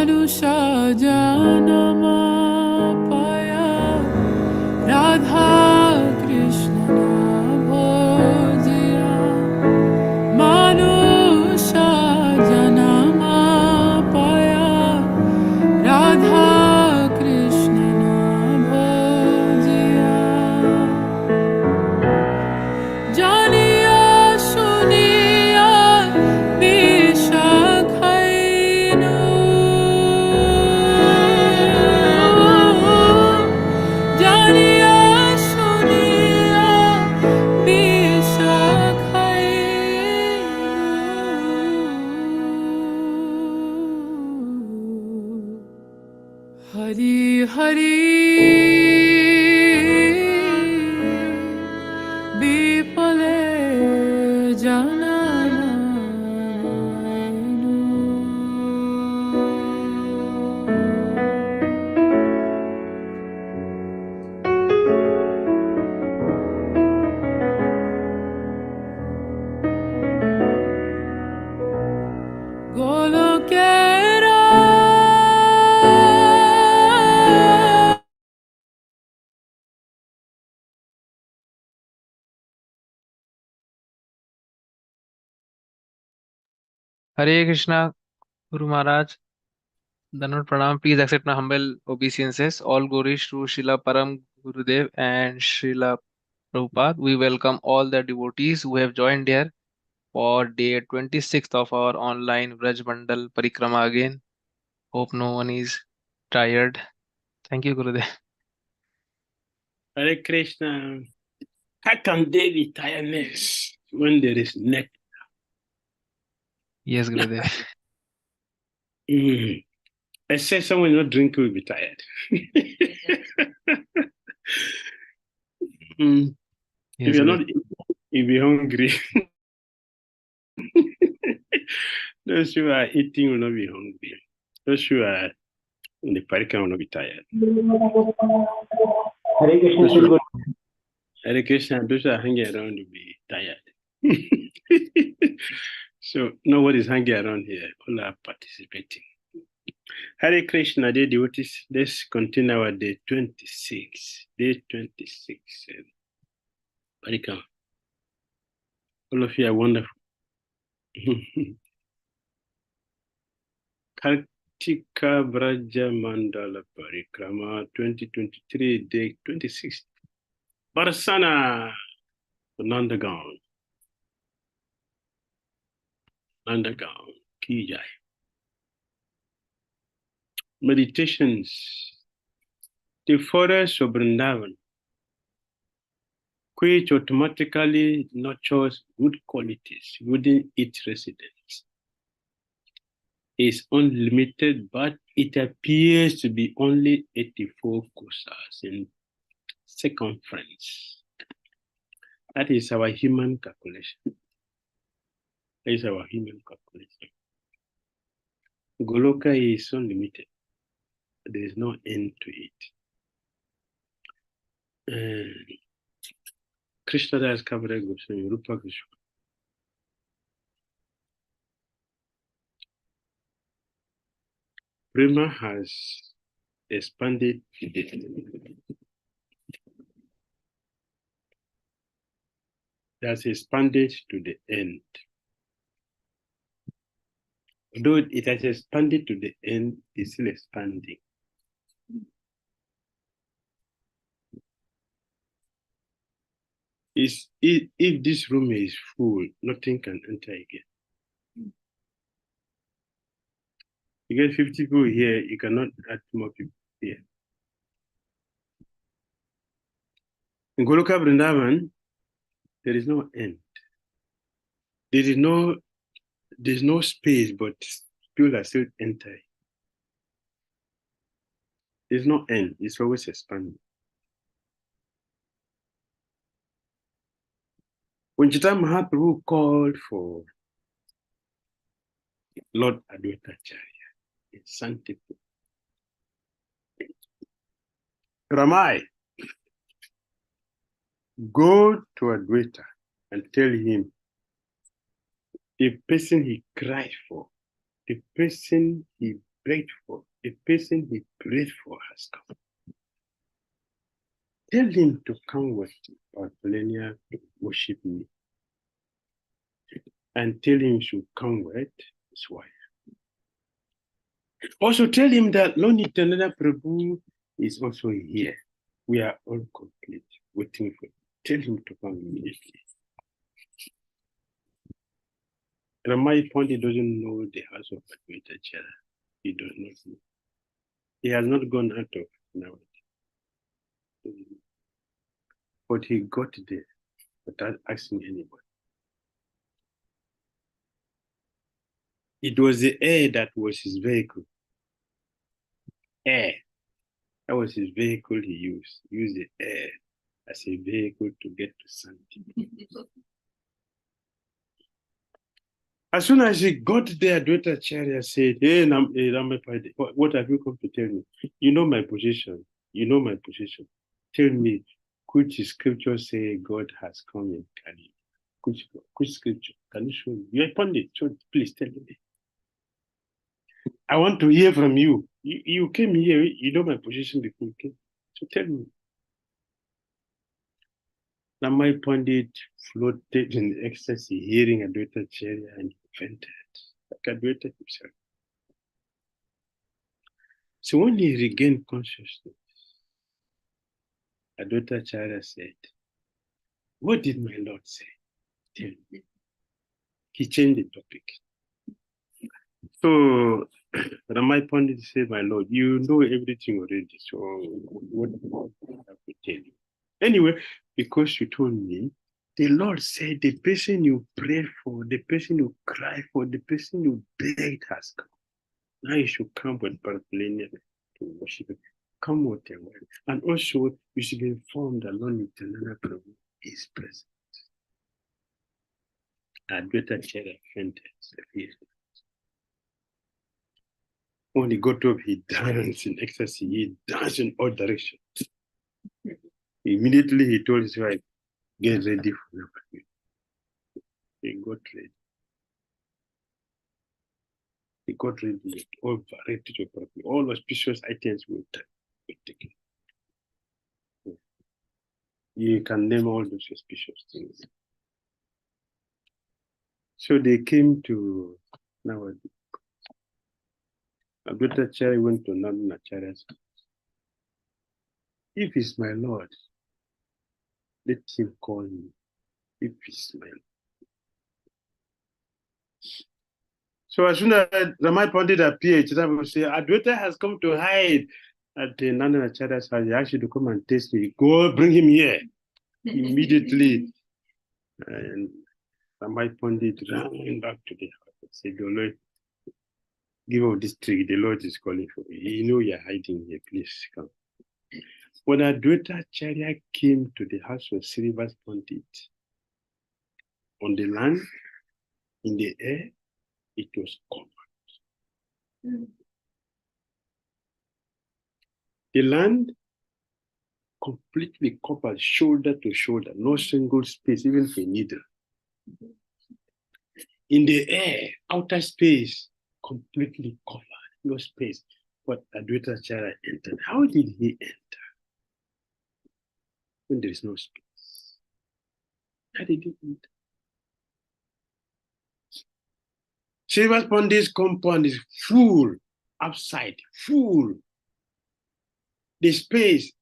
Manusha Janama Paya Radha Krishna Bhojya Manusha Janama Paya Radha Krishna Bhojya Janiya Suniya Vishakhainu Janiya Suniya Vishakhainu Hari Hari Bipale Janamainu Golokera Hare Krishna, Guru Maharaj, Danod Pranam. Please accept my humble obeisances. All glories to Srila Param Gurudev and Srila Prabhupada. We welcome all the devotees who have joined here for day 26th of our online Vraj Mandal Parikrama again. Hope no one is tired. Thank you, Gurudev. Hare Krishna. How can there be tiredness when there is nectar? Yes, Gurudev. I said someone not drinking will be tired. If Yes, you're Gurudev. not, you'll be hungry. Those who are eating will not be hungry. Those who are in the Parikrama will not be tired. Hare Krishna, Those who Sadhguru. Hare Krishna, those who are hanging around will be tired. So nobody's hanging around here. All are participating. Hare Krishna, dear devotees. Let's continue our day 26. Day 26. Parikrama. All of you are wonderful. Kartika Vraja Mandala Parikrama 2023, day 26. Barsana, Nandagaon. Nandagaon, Ki Jai. Meditations. The forest of Vrindavan, which automatically nurtures good qualities within its residents, is unlimited, but it appears to be only 84 kosas in circumference. That is our human calculation. That is our human calculation. Goloka is unlimited. There is no end to it. Krishna Das Kaviraj Goswami, Rupa Goswami. Prema has expanded to the end. Though it has expanded to the end, it's still expanding. If this room is full, nothing can enter again. You get 50 people here, you cannot add more people here. In Goloka Vrindavan, there is no end. There's no space, but people are still entering. There's no end. It's always expanding. When Chaitanya Mahaprabhu called for Lord Advaitacharya in Santipur, Ramai, go to Advaita and tell him the person he cried for, the person he prayed for, the person he prayed for has come. Tell him to come with Barcelona to worship me. And tell him to come with his wife. Also tell him that Lord Nityananda Prabhu is also here. We are all complete, waiting for him. Tell him to come immediately. Ramai Pandit doesn't know the house of Advaita. He does not know. He has not gone out of now. But he got there without asking anybody. It was the air that was his vehicle. Air. That was his vehicle he used. He used the air as a vehicle to get to something. As soon as he got there, Dr. Charya said, hey, Ramapade, what have you come to tell me? You know my position. You know my position. Tell me, which scripture say God has come in Kali? Which scripture? Can you show me? You're a pundit, so please tell me. I want to hear from you. You came here, you know my position before you came. So tell me. Ramai Pandit floated in ecstasy, hearing Advaita Charya, and he fainted, like Advaita himself. So when he regained consciousness, Advaita Charya said, what did my Lord say? Tell me. He changed the topic. So Ramai Pandit said, my Lord, you know everything already, so what do I have to tell you? Anyway, because you told me, the Lord said the person you prayed for, the person you cried for, the person you begged has come. Now you should come with Parikrama to worship him. Come with your wife. And also, you should be informed that Lord Nityananda Prabhu is present. Advaita Charya fainted. When he got up, he danced in ecstasy. He danced in all directions. Immediately, he told his wife, get ready for your party. He got ready. He got ready. All variety of party. All auspicious items were taken. You can name all those auspicious things. So they came to nowadays. Advaita Charya went to Nandagaon. If he's my Lord, let him call me. If he's my Lord. So as soon as Ramai Pandit appeared, Chitra would say, Advaita has come to hide at the Nandagaon's house. He asked you to come and test me. Go bring him here. Immediately. And Ramai Pandit ran back to the house and said, the Lord, give up this trick. The Lord is calling for you. You know you're hiding here. Please come. When Advaita Charya came to the house of Srivas Pandit, on the land, in the air, it was covered. The land completely covered, shoulder to shoulder, no single space, even for a needle. In the air, outer space, completely covered, no space. But Advaita Charya entered. How did he enter when there is no space? How did he enter? Srivas Pandit's compound is full, outside, full. The space,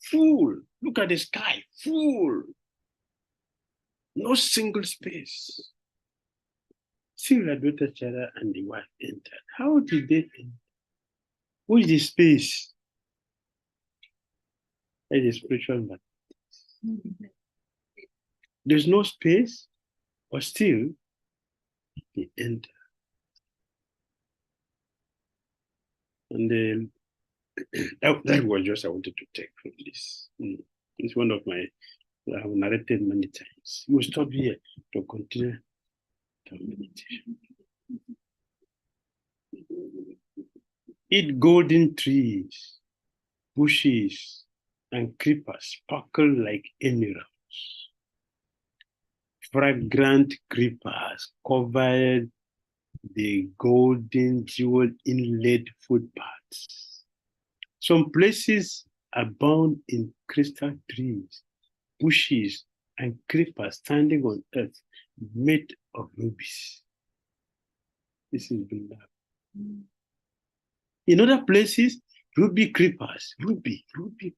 full. Look at the sky, full. No single space. Sri Advaita Charya and the wife entered. How did they enter? What is the space? That is spiritual matter. There's no space, but still they enter. And then that was just I wanted to take from this. It's one of my, I have narrated many times. We'll stop here to continue the meditation. Eat golden trees, bushes, and creepers sparkle like emeralds. Fragrant creepers covered the golden jewel inlaid footpaths. Some places abound in crystal trees, bushes, and creepers standing on earth made of rubies. This is Vrindavan. In other places, ruby creepers, ruby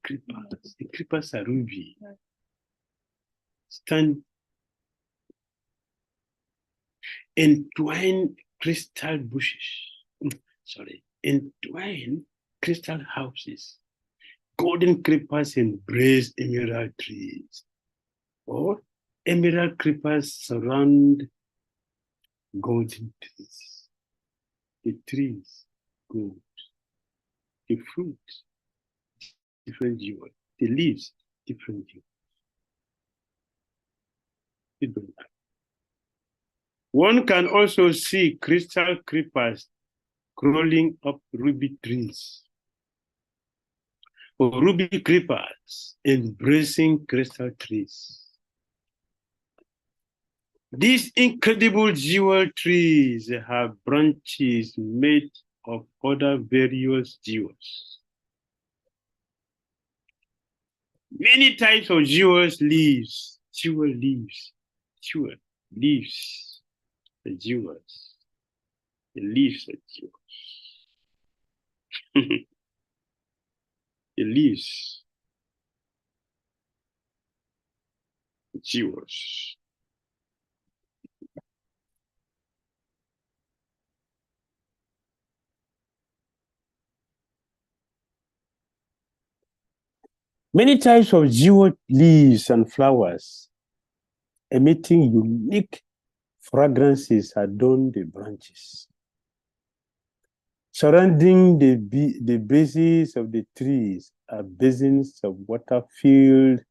creepers. The creepers are ruby. Stand entwined crystal bushes. Entwined crystal houses. Golden creepers embrace emerald trees. Or emerald creepers surround golden trees. The trees, gold. The fruit, different jewel. The leaves, different jewel. One can also see crystal creepers crawling up ruby trees, or ruby creepers embracing crystal trees. These incredible jewel trees have branches made of other various jewels. Many types of jewels leaves, the jewels, the leaves of jewels. The leaves, the jewels. Many types of jewel leaves and flowers emitting unique fragrances adorn the branches. Surrounding the bases of the trees are basins of water filled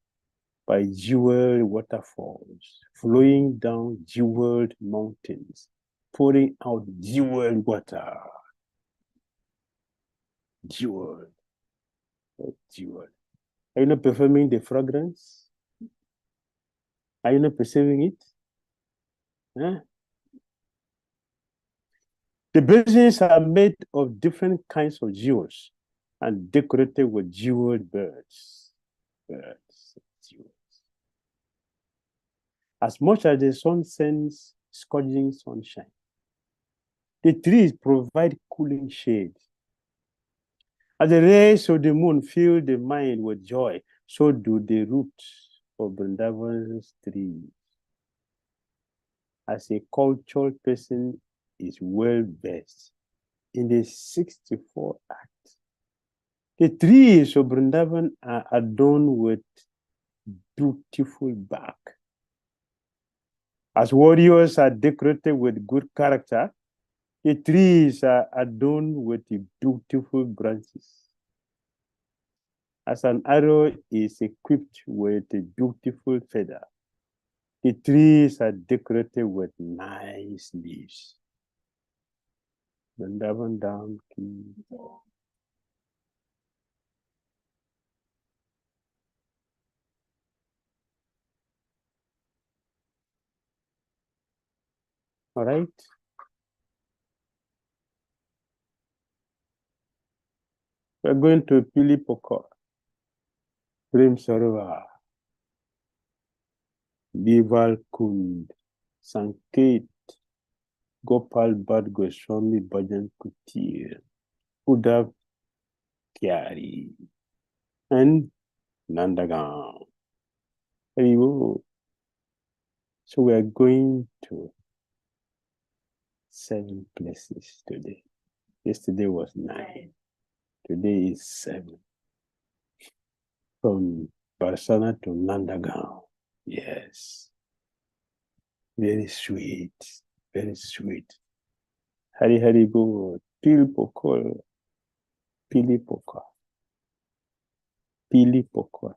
by jeweled waterfalls, flowing down jeweled mountains, pouring out jeweled water. Jeweled. Jeweled. Are you not performing the fragrance? Are you not perceiving it? Huh? The basins are made of different kinds of jewels and decorated with jeweled birds. Jewels. As much as the sun sends scorching sunshine, the trees provide cooling shade. As the rays of the moon fill the mind with joy, so do the roots of Vrindavan's trees. As a cultural person is well versed in the 64 acts, the trees of Vrindavan are adorned with beautiful bark. As warriors are decorated with good character, the trees are adorned with beautiful branches. As an arrow is equipped with a beautiful feather, the trees are decorated with nice leaves. Vrindavan down. All right. We're going to Pili Pokor, Prem Sarovar, Bival Kund, Sanket, Gopal Bad Goswami Bhajan Kutir, Udav Kyari, and Nandagaon. So we are going to 7 places today. Yesterday was 9. Today is 7. From Barsana to Nandagaon. Yes. Very sweet. Very sweet. Hari Hari Bo, Pili Pokor, Pili Pokor, Pili Pokor,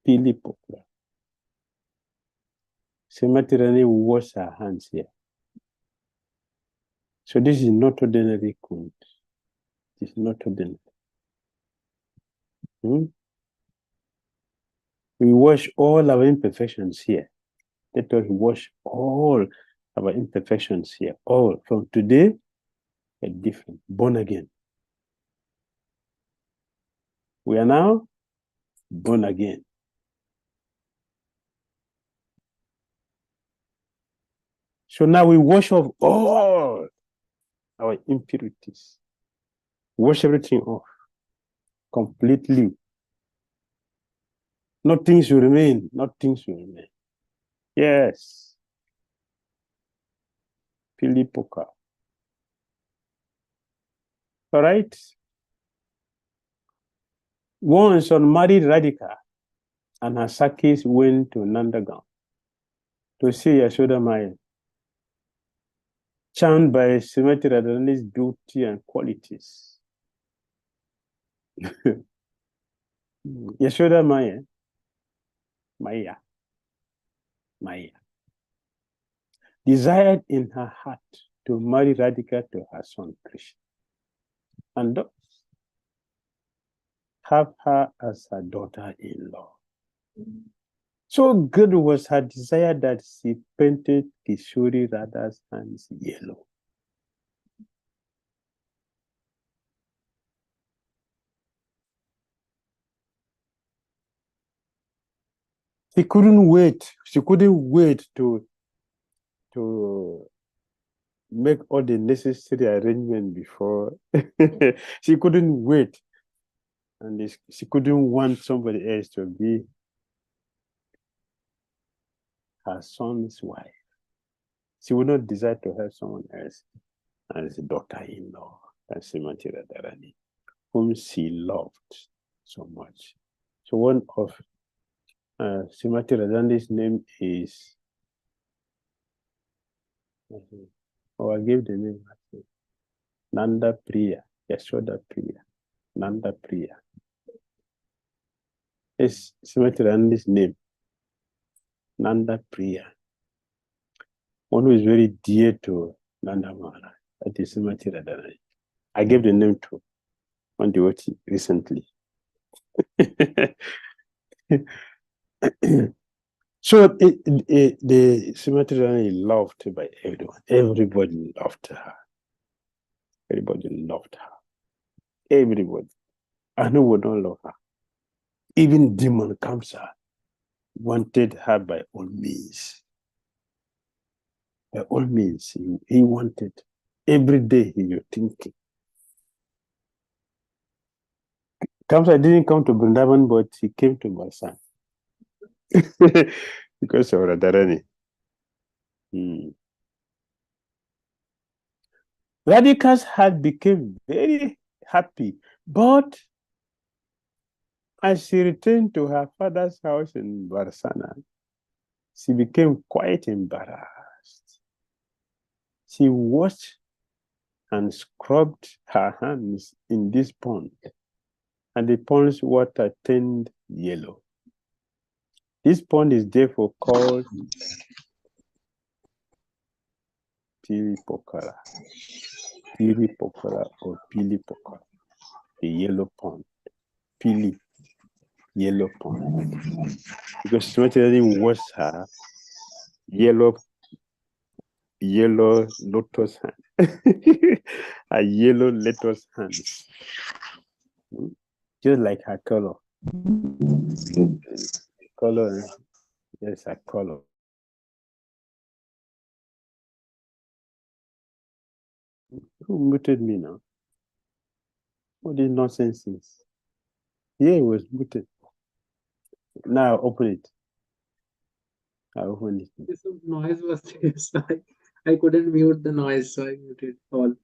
Pili Pokor. Sematirani will wash her hands here. So this is not ordinary kund. It's not ordinary. We wash all our imperfections here. Let us wash all our imperfections here. All from today, a different, born again. We are now born again. So now we wash off all our impurities. Wash everything off completely. Nothing should remain. Nothing should remain. Yes. Pilipoka. All right. Once unmarried Radhika and her Sakis went to Nandagaon to see Yashoda Maya, charmed by Srimati Radharani's beauty and qualities. Yashoda Maya, desired in her heart to marry Radhika to her son Krishna, and thus have her as her daughter-in-law. So good was her desire that she painted Kishori Radha's hands yellow. She couldn't wait. She couldn't wait to make all the necessary arrangements before. She couldn't wait. And she couldn't want somebody else to be her son's wife. She would not desire to have someone else as a daughter-in-law, as Srimati Radharani, whom she loved so much. So one of Srimati Radharani's name is, I gave the name, Nanda Priya, Yashoda Priya, Nanda Priya. It's Srimati Radharani's name, Nanda Priya. One who is very dear to Nanda Maharaj, that is Srimati Radharani. I gave the name to one devotee recently. So the Srimati Radharani loved by everyone. Everybody loved her. Everybody loved her. Everybody. And who would not love her? Even demon Kamsa wanted her by all means. By all means, he wanted. Every day he was thinking. Kamsa didn't come to Vrindavan, but he came to Barsana. Because of Radharani. Radhika's heart became very happy, but as she returned to her father's house in Barsana, she became quite embarrassed. She washed and scrubbed her hands in this pond, and the pond's water turned yellow. This pond is therefore called Piripokara or Pilipokara, the yellow pond. Pili, yellow pond. Because Srimati washed her yellow lotus hand. A yellow lotus hands. Just like her color. Color, yes, her color. Who muted me now? What is nonsense is? Yeah, it was muted. Now open it. I open it. Some noise was there, so I couldn't mute the noise, so I muted all.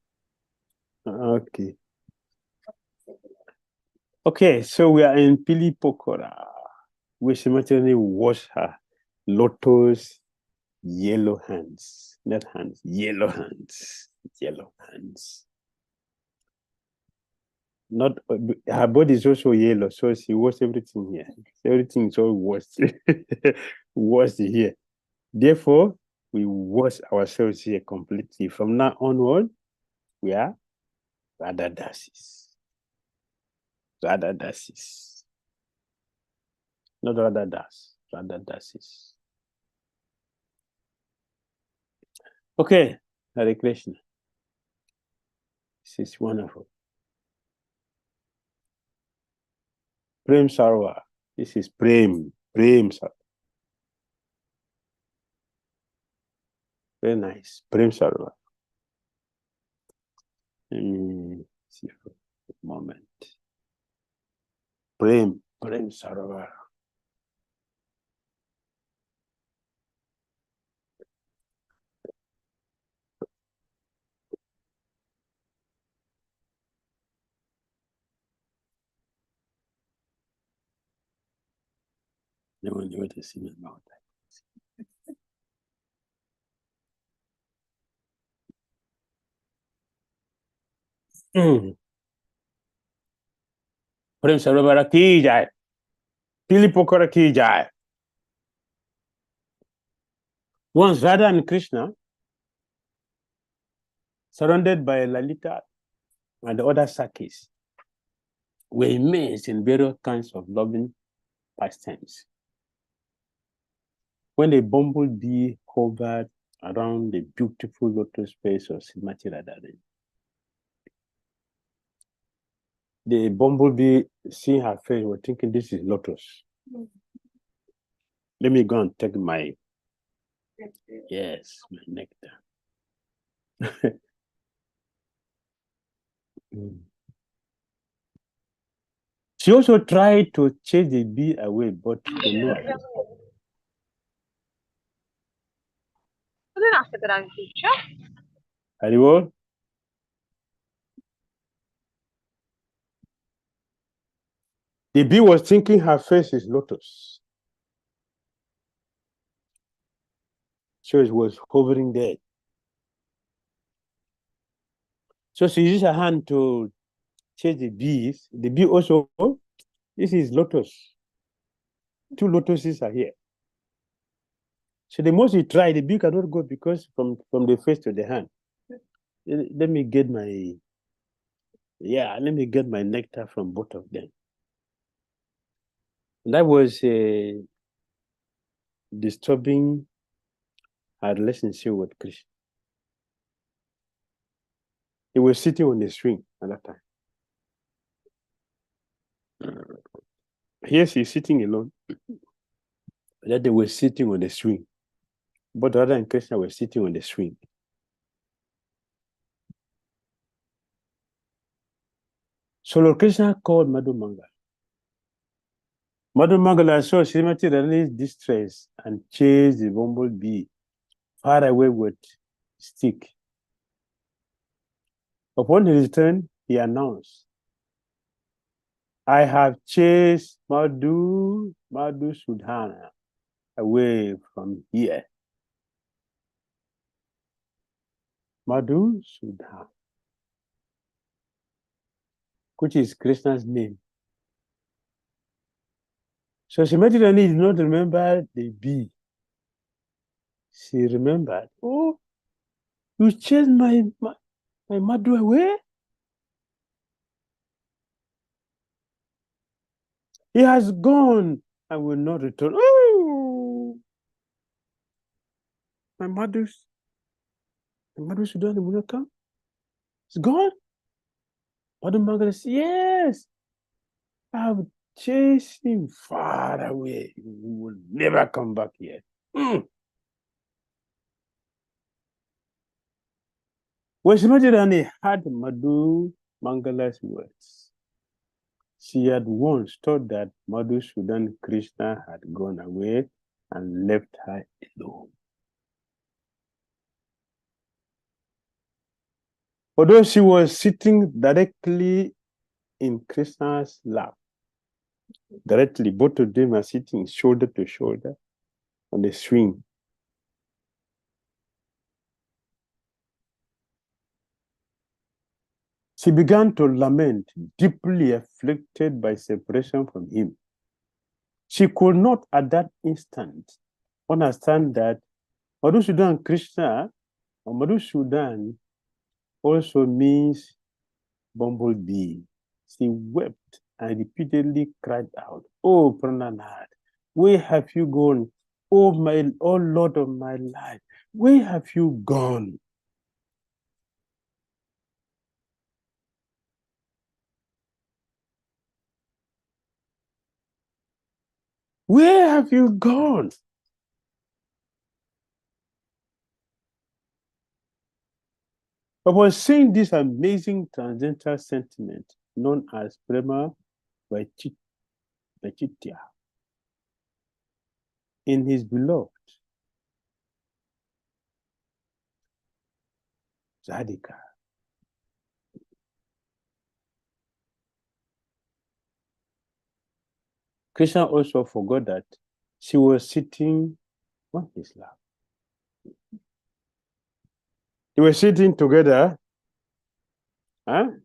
Okay. Okay, so we are in Pilipokora, where Srimati washed her lotus yellow hands, not hands, yellow hands, yellow hands. Not her body is also yellow, so she washed everything here. Everything is all washed, washed here. Therefore, we wash ourselves here completely. From now onward, we are Radha Dasis. Radha Dasis. Not Radha Das, Radha Dasis. Okay, Hare Krishna. This is wonderful. Prem Sarwa. This is Prem Sarwa. Very nice. Prem Sarwa. Let me see for a moment. Prem Sarwa. No one knew what to see about that. Prem Sarwa ki jai. Pili Pokora ki jai. Once Radha and Krishna, surrounded by Lalita and the other Sakis, were immersed in various kinds of loving pastimes. When a bumblebee hovered around the beautiful lotus face of Srimati Radharani, the bumblebee, seeing her face, was thinking, this is lotus. Let me go and take my, yes, my nectar. She also tried to chase the bee away, but to no avail. Haribol? The bee was thinking her face is lotus. So it was hovering there. So she used her hand to chase the bees. The bee also, this is lotus. Two lotuses are here. So the most you try, the bee cannot go because from the face to the hand. Let me get my, let me get my nectar from both of them. That was disturbing her relationship with Krishna. He was sitting on the swing at that time. Here she's sitting alone. That they were sitting on the swing. But Radha and Krishna were sitting on the swing. So Lord Krishna called Madhu Mangala. Madhu Mangala saw Srimati Radharani's distress and chased the bumblebee far away with stick. Upon his return, he announced, I have chased Madhu Sudhana away from here. Madhu Sudhana, which is Krishna's name. So Srimati Radharani did not remember the bee. She remembered, oh, you chased my Madhu away? He has gone and will not return. Oh, my Madhu Sudhana will not come? It's gone? Madhu Mangala says, yes, I have chased him far away. He will never come back here. When Srimati Radharani heard Madhu Mangala's words, she at once thought that Madhusudan Krishna had gone away and left her alone. Although she was sitting directly in Krishna's lap, directly, both of them are sitting shoulder to shoulder on the swing. She began to lament, deeply afflicted by separation from him. She could not at that instant understand that Madhusudan Krishna or Madhusudan also means bumblebee. She wept and repeatedly cried out, oh Prananath, where have you gone? Oh Lord of my life, where have you gone? Where have you gone? Upon seeing this amazing transcendental sentiment known as Prema Vachittya in his beloved Zadika, Krishna also forgot that she was sitting on his lap. They were sitting together. Prema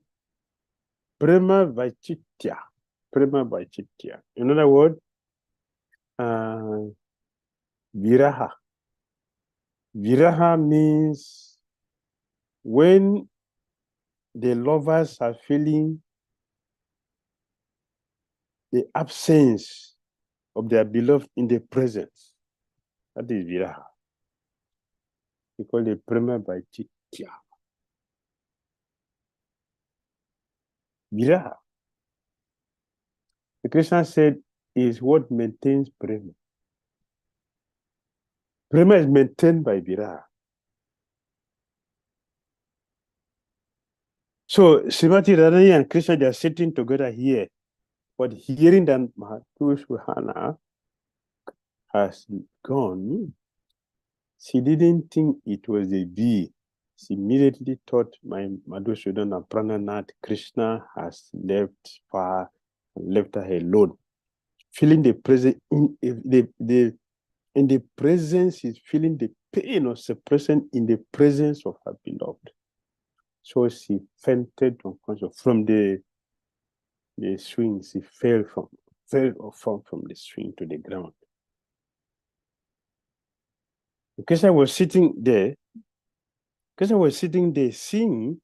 Vachittya. Prema Vachittya. In other words, Viraha. Viraha means when the lovers are feeling the absence of their beloved in the presence. That is Viraha. We call it Prema Vachittya. Viraha. The Krishna said is what maintains Prema. Prema is maintained by Viraha. So Srimati Radharani and Krishna, they are sitting together here, but hearing that Mahapurushana has gone, she didn't think it was a bee. She immediately thought my Madhusudan and Prananath Krishna has left far and left her alone. Feeling the presence in the presence, she's feeling the pain of separation in the presence of her beloved. So she fainted unconscious from the swing. She fell from the swing to the ground. Krishna was sitting there. Krishna was sitting there seeing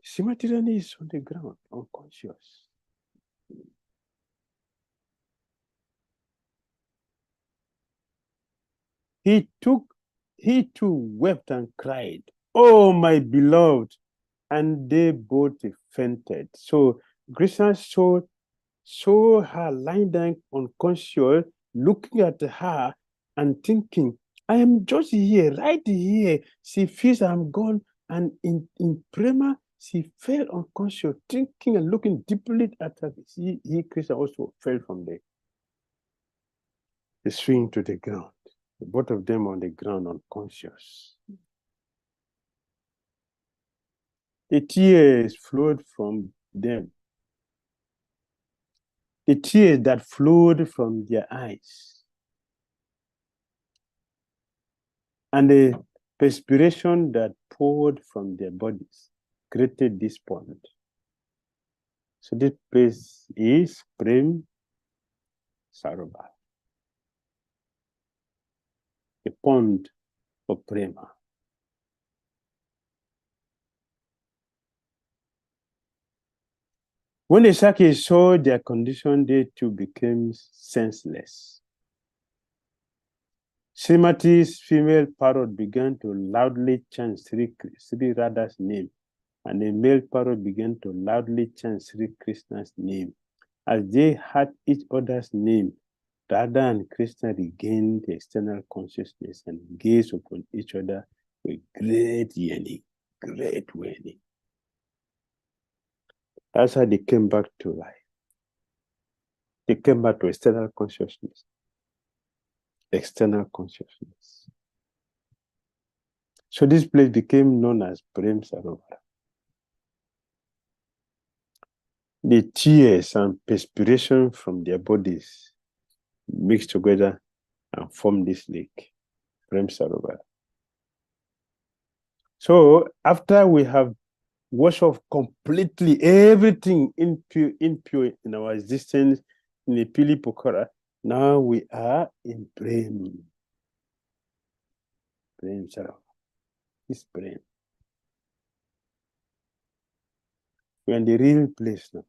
Srimati Radharani is on the ground, unconscious. He too wept and cried, "Oh, my beloved!" And they both fainted. So Krishna saw her lying down unconscious, looking at her and thinking, I am just here, right here. She feels I'm gone. And in Prema, she fell unconscious, thinking and looking deeply at her. Krishna also fell from the swing to the ground. Both of them on the ground, unconscious. The tears flowed from them. The tears that flowed from their eyes. And the perspiration that poured from their bodies created this pond. So this place is Prem Sarovar, a pond of Prema. When the Sakis saw their condition, they too became senseless. Srimati's female parrot began to loudly chant Sri Radha's name, and the male parrot began to loudly chant Sri Krishna's name. As they heard each other's name, Radha and Krishna regained the external consciousness and gazed upon each other with great yearning, great yearning. That's how they came back to life. They came back to external consciousness. External consciousness. So this place became known as Prem Sarovar. The tears and perspiration from their bodies mixed together and formed this lake, Prem Sarovar. So after we have washed off completely everything impure in our existence in the Pili Pokora, now we are in Prem. Prem Sarovar. It's Prem. We're in the real place now.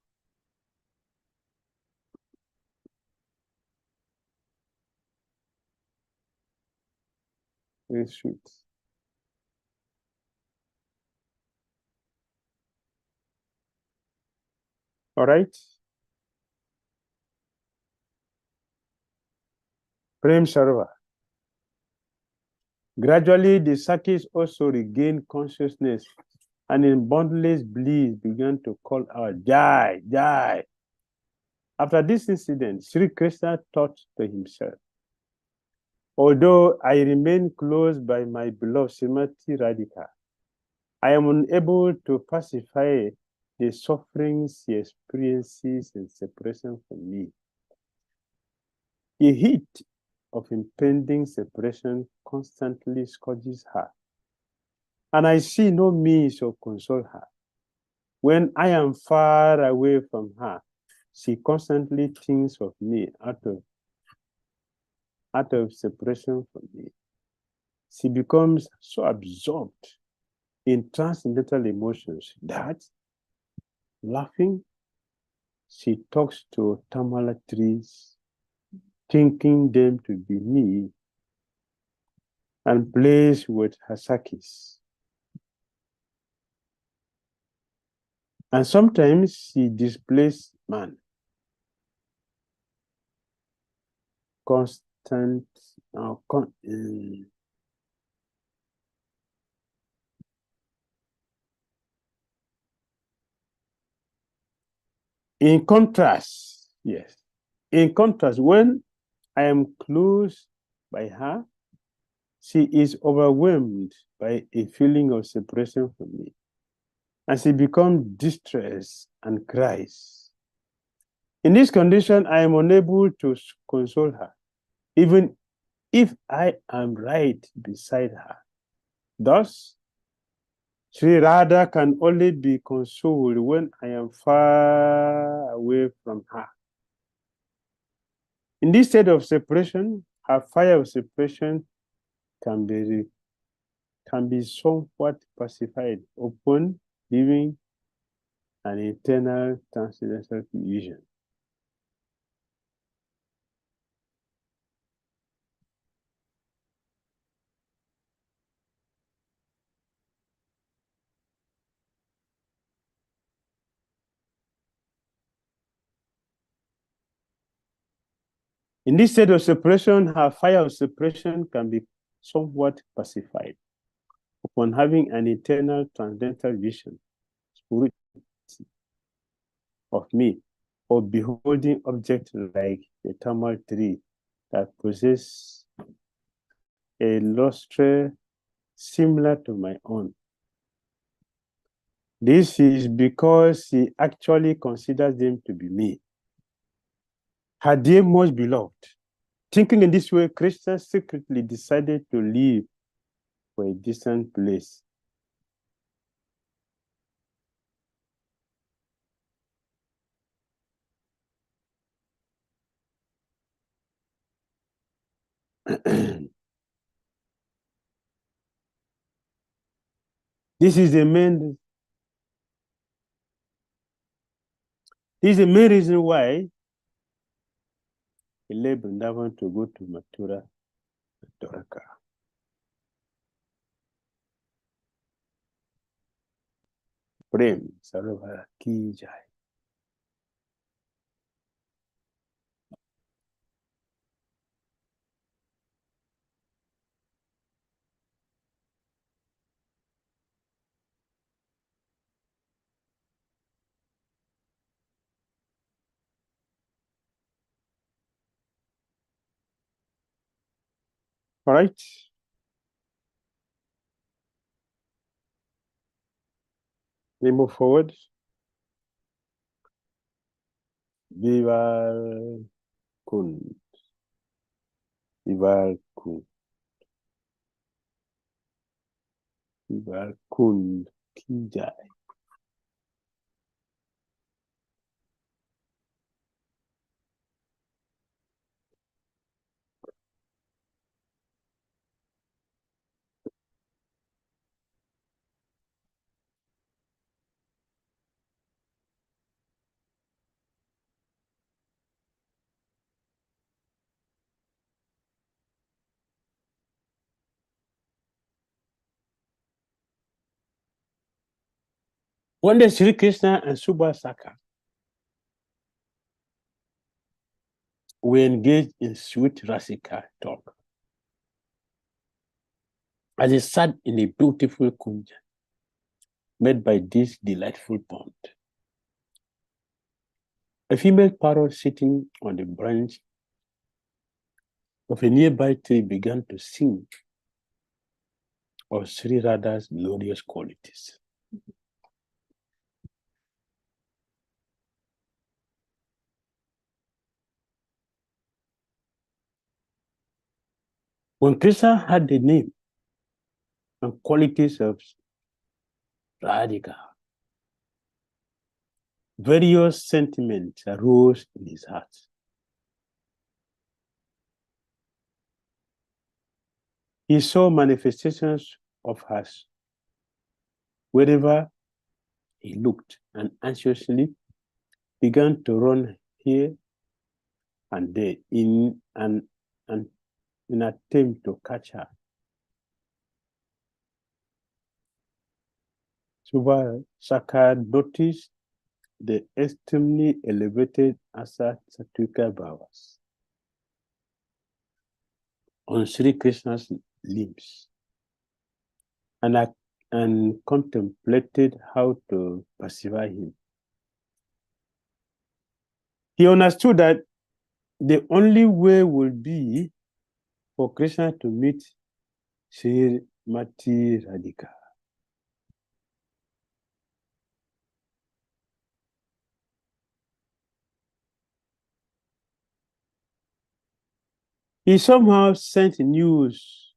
Very sweet. All right. Prem Sarva. Gradually, the Sakis also regained consciousness and in boundless bliss began to call out, Jai, Jai. After this incident, Sri Krishna thought to himself, although I remain close by my beloved Srimati Radhika, I am unable to pacify the sufferings she experiences in separation from me. The heat of impending separation constantly scourges her, and I see no means of console her. When I am far away from her, she constantly thinks of me out of separation from me. She becomes so absorbed in transcendental emotions that, laughing, she talks to tamala trees, thinking them to be me, and plays with her sakis. And sometimes she displays man. Constant, in contrast, yes. In contrast, when I am close by her, she is overwhelmed by a feeling of separation from me. And she becomes distressed and cries. In this condition, I am unable to console her, even if I am right beside her. Thus, Sri Radha can only be consoled when I am far away from her. In this state of separation, her fire of separation can be somewhat pacified upon living an eternal transcendental vision. In this state of separation, her fire of separation can be somewhat pacified upon having an eternal transcendental vision of me, or beholding objects like the tamal tree that possess a lustre similar to my own. This is because she actually considers them to be me, her dear most beloved. Thinking in this way, Krishna secretly decided to leave for a distant place. This is the main reason why he left Vrindavan to go to Mathura and Dwaraka. Prem Sarovar Ki Jai. All right. We move forward. Viva Kund. Viva Kund. Viva Kund Ki Jai. One day, Sri Krishna and Subhasaka were engaged in sweet Rasika talk as they sat in a beautiful kunja made by this delightful pond. A female parrot sitting on the branch of a nearby tree began to sing of Sri Radha's glorious qualities. When Krishna heard the name and qualities of Radhika, various sentiments arose in his heart. He saw manifestations of hers wherever he looked and anxiously began to run here and there in an attempt to catch her. Subhasaka noticed the extremely elevated Asa Satvika Bhavas on Sri Krishna's limbs and contemplated how to pacify him. He understood that the only way would be for Krishna to meet Srimati Radhika. He somehow sent news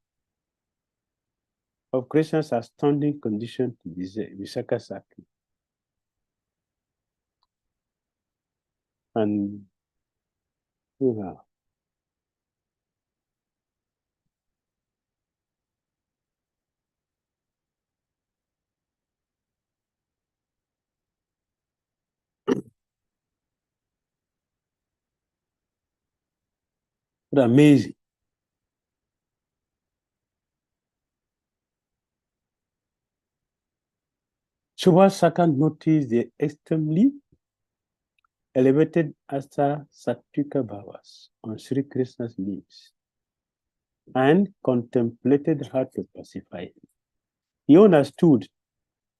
of Krishna's astounding condition to Visakha Sakhi. And what amazing. Subhasaka noticed the extremely elevated Asa Satvika Bhavas on Sri Krishna's limbs and contemplated how to pacify him. He understood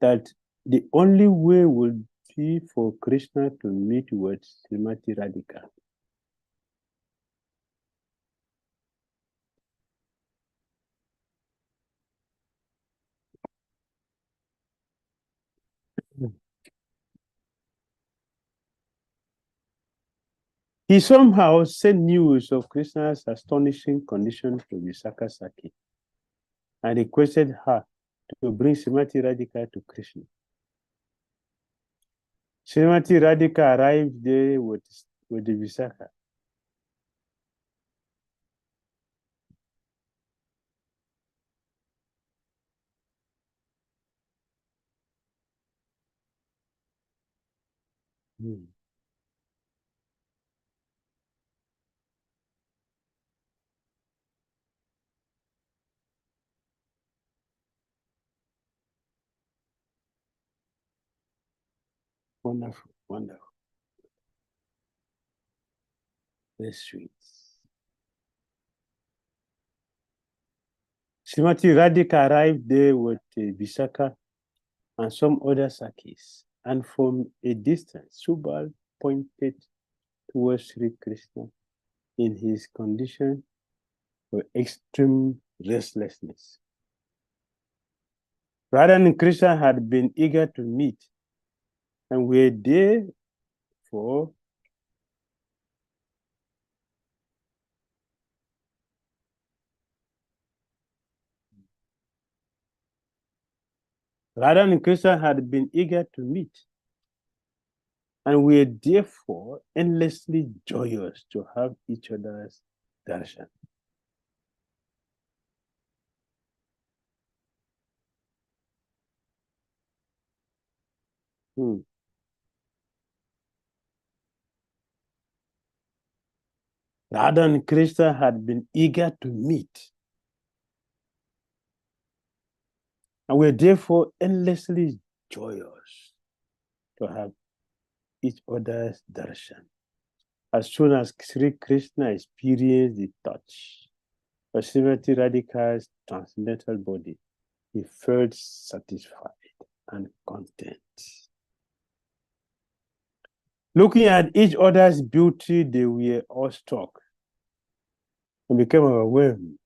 that the only way would be for Krishna to meet with Srimati Radhika. He somehow sent news of Krishna's astonishing condition to Visakha Sakhi and requested her to bring Srimati Radhika to Krishna. Srimati Radhika arrived there with the Visakha. Wonderful, wonderful. Very sweet. Srimati Radhika arrived there with Visakha and some other Sakhis, and from a distance, Subal pointed towards Sri Krishna in his condition of extreme restlessness. Radha and Krishna had been eager to meet and were there for Radha and Krishna had been eager to meet and were therefore endlessly joyous to have each other's darshan. Radha and Krishna had been eager to meet and were therefore endlessly joyous to have each other's darshan. As soon as Sri Krishna experienced the touch of Srimati Radhika's transcendental body, he felt satisfied and content. Looking at each other's beauty, they were awestruck and became overwhelmed.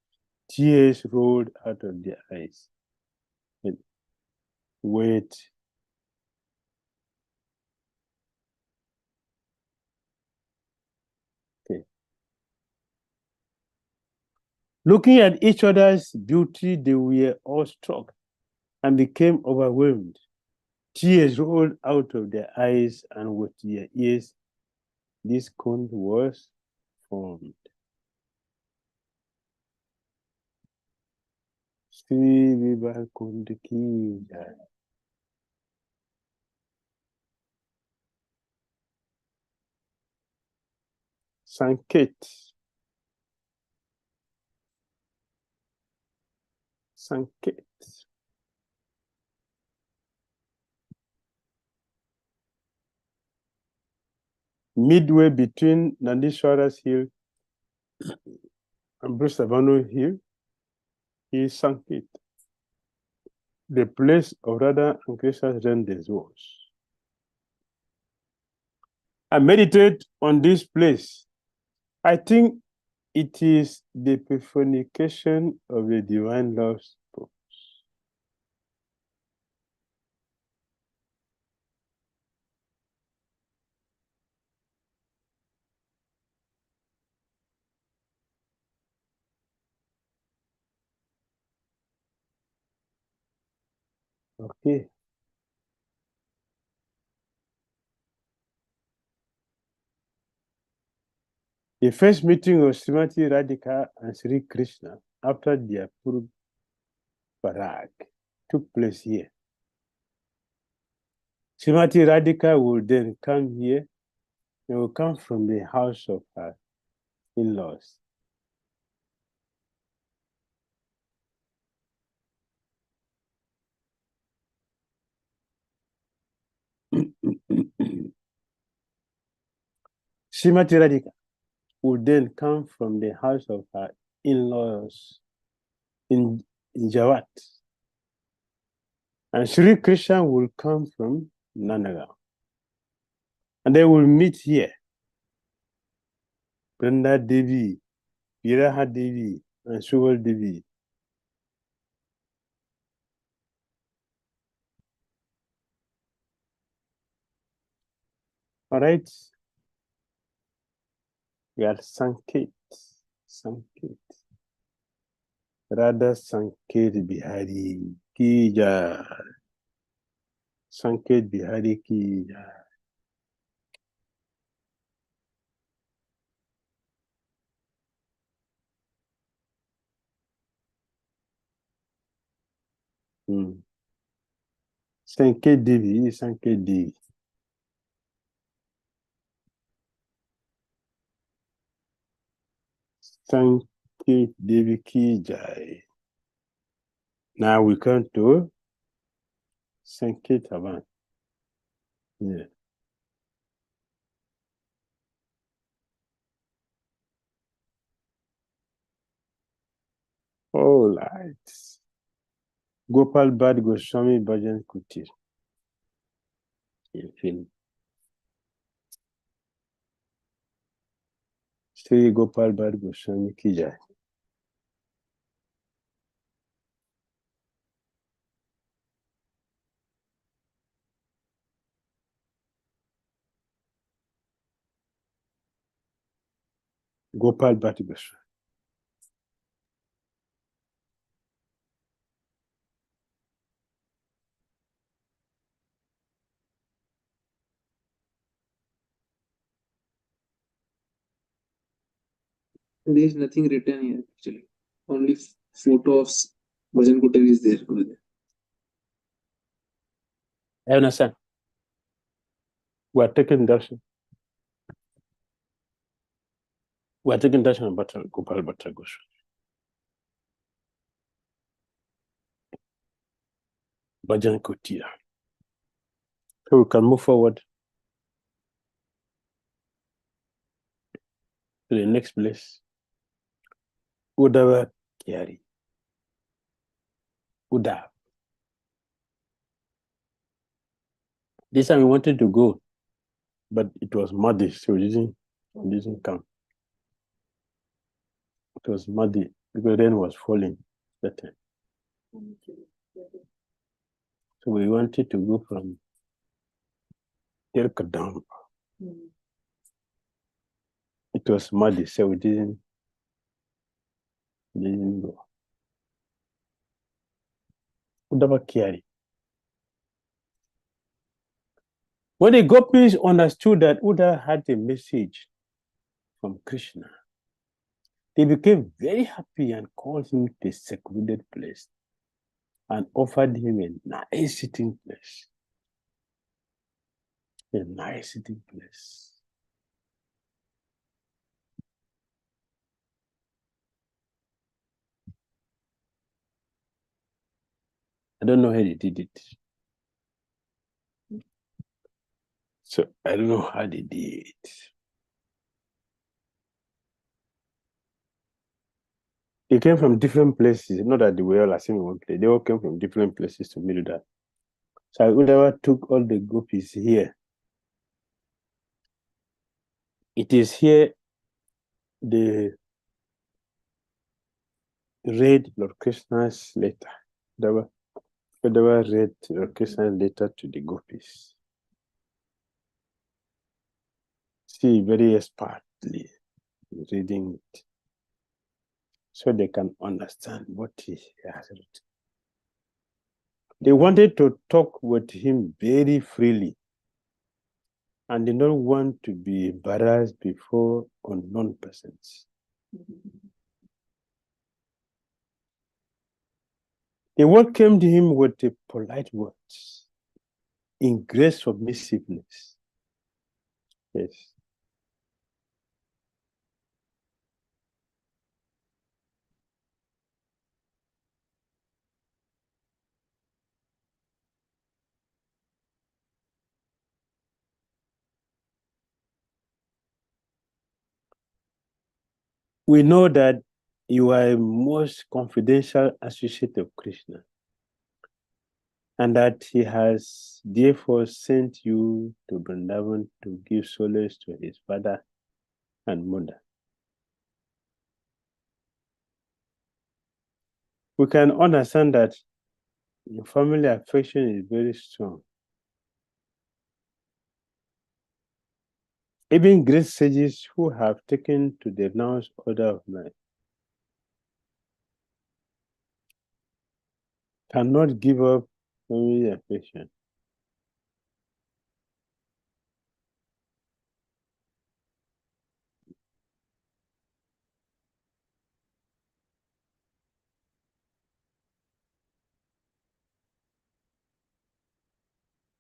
Tears rolled out of their eyes. Wait. Okay. Looking at each other's beauty, they were awestruck and became overwhelmed. Tears rolled out of their eyes, and with their ears, this kund was formed. Sri Vibha Kund ki jai. Sanket. Sanket. Midway between Nandishwara's hill and Brusavanu hill is Sanket, the place of Radha and Krishna's rendezvous. I meditate on this place. I think it is the personification of the divine love's purpose. Okay. The first meeting of Srimati Radhika and Sri Krishna after their Purv Parag took place here. Srimati Radhika will then come here and will come from the house of her in-laws. Srimati Radhika will then come from the house of her in-laws in Jawat. And Sri Krishna will come from Nandagaon. And they will meet here. Brenda Devi, Viraha Devi, and Suval Devi. All right. We are Sanket. Sanket. Radha Sanket Bihari Ki Jai. Sanket Bihari Ki Jai. Sanket Devi, Sanket Devi. Sanket Devi Ki Jai. Now we come to Sanket Havan. Yeah. All right. Gopal Bhatt Goswami Bhajan Kutir. Film. Sri Gopal Bhatt Goswami Ki Jai. Gopal Bhatt Goswami. There is nothing written here actually. Only photo of Bhajan Kutir is there. Gurudev. I understand. We are taking darshan. We are taking darshan about Gopal Bhatt Goswami. Bhajan Kutir. So we can move forward to the next place. Udawa Kiari. Uda. This time we wanted to go, but it was muddy, so we didn't come. It was muddy because rain was falling that time. So we wanted to go from Tirka down. It was muddy, so we didn't go. Udawa Kiari. When the gopis understood that Uda had a message from Krishna, they became very happy and called him to a secluded place and offered him a nice sitting place. A nice sitting place. I don't know how they did it. So I don't know how they did it. They came from different places. Not that they were all assembling in one place. They all came from different places to meet that. So Uddhava took all the gopis here. It is here they read Lord Krishna's letter. Uddhava read Lord Krishna's letter to the gopis. See, very expertly reading it, so they can understand what he has written. They wanted to talk with him very freely and did not want to be embarrassed before unknown persons. They welcomed him with the polite words, in great submissiveness. Yes. We know that you are a most confidential associate of Krishna, and that he has therefore sent you to Vrindavan to give solace to his father and mother. We can understand that your family affection is very strong. Even great sages who have taken to the renounced order of life cannot give up family affection.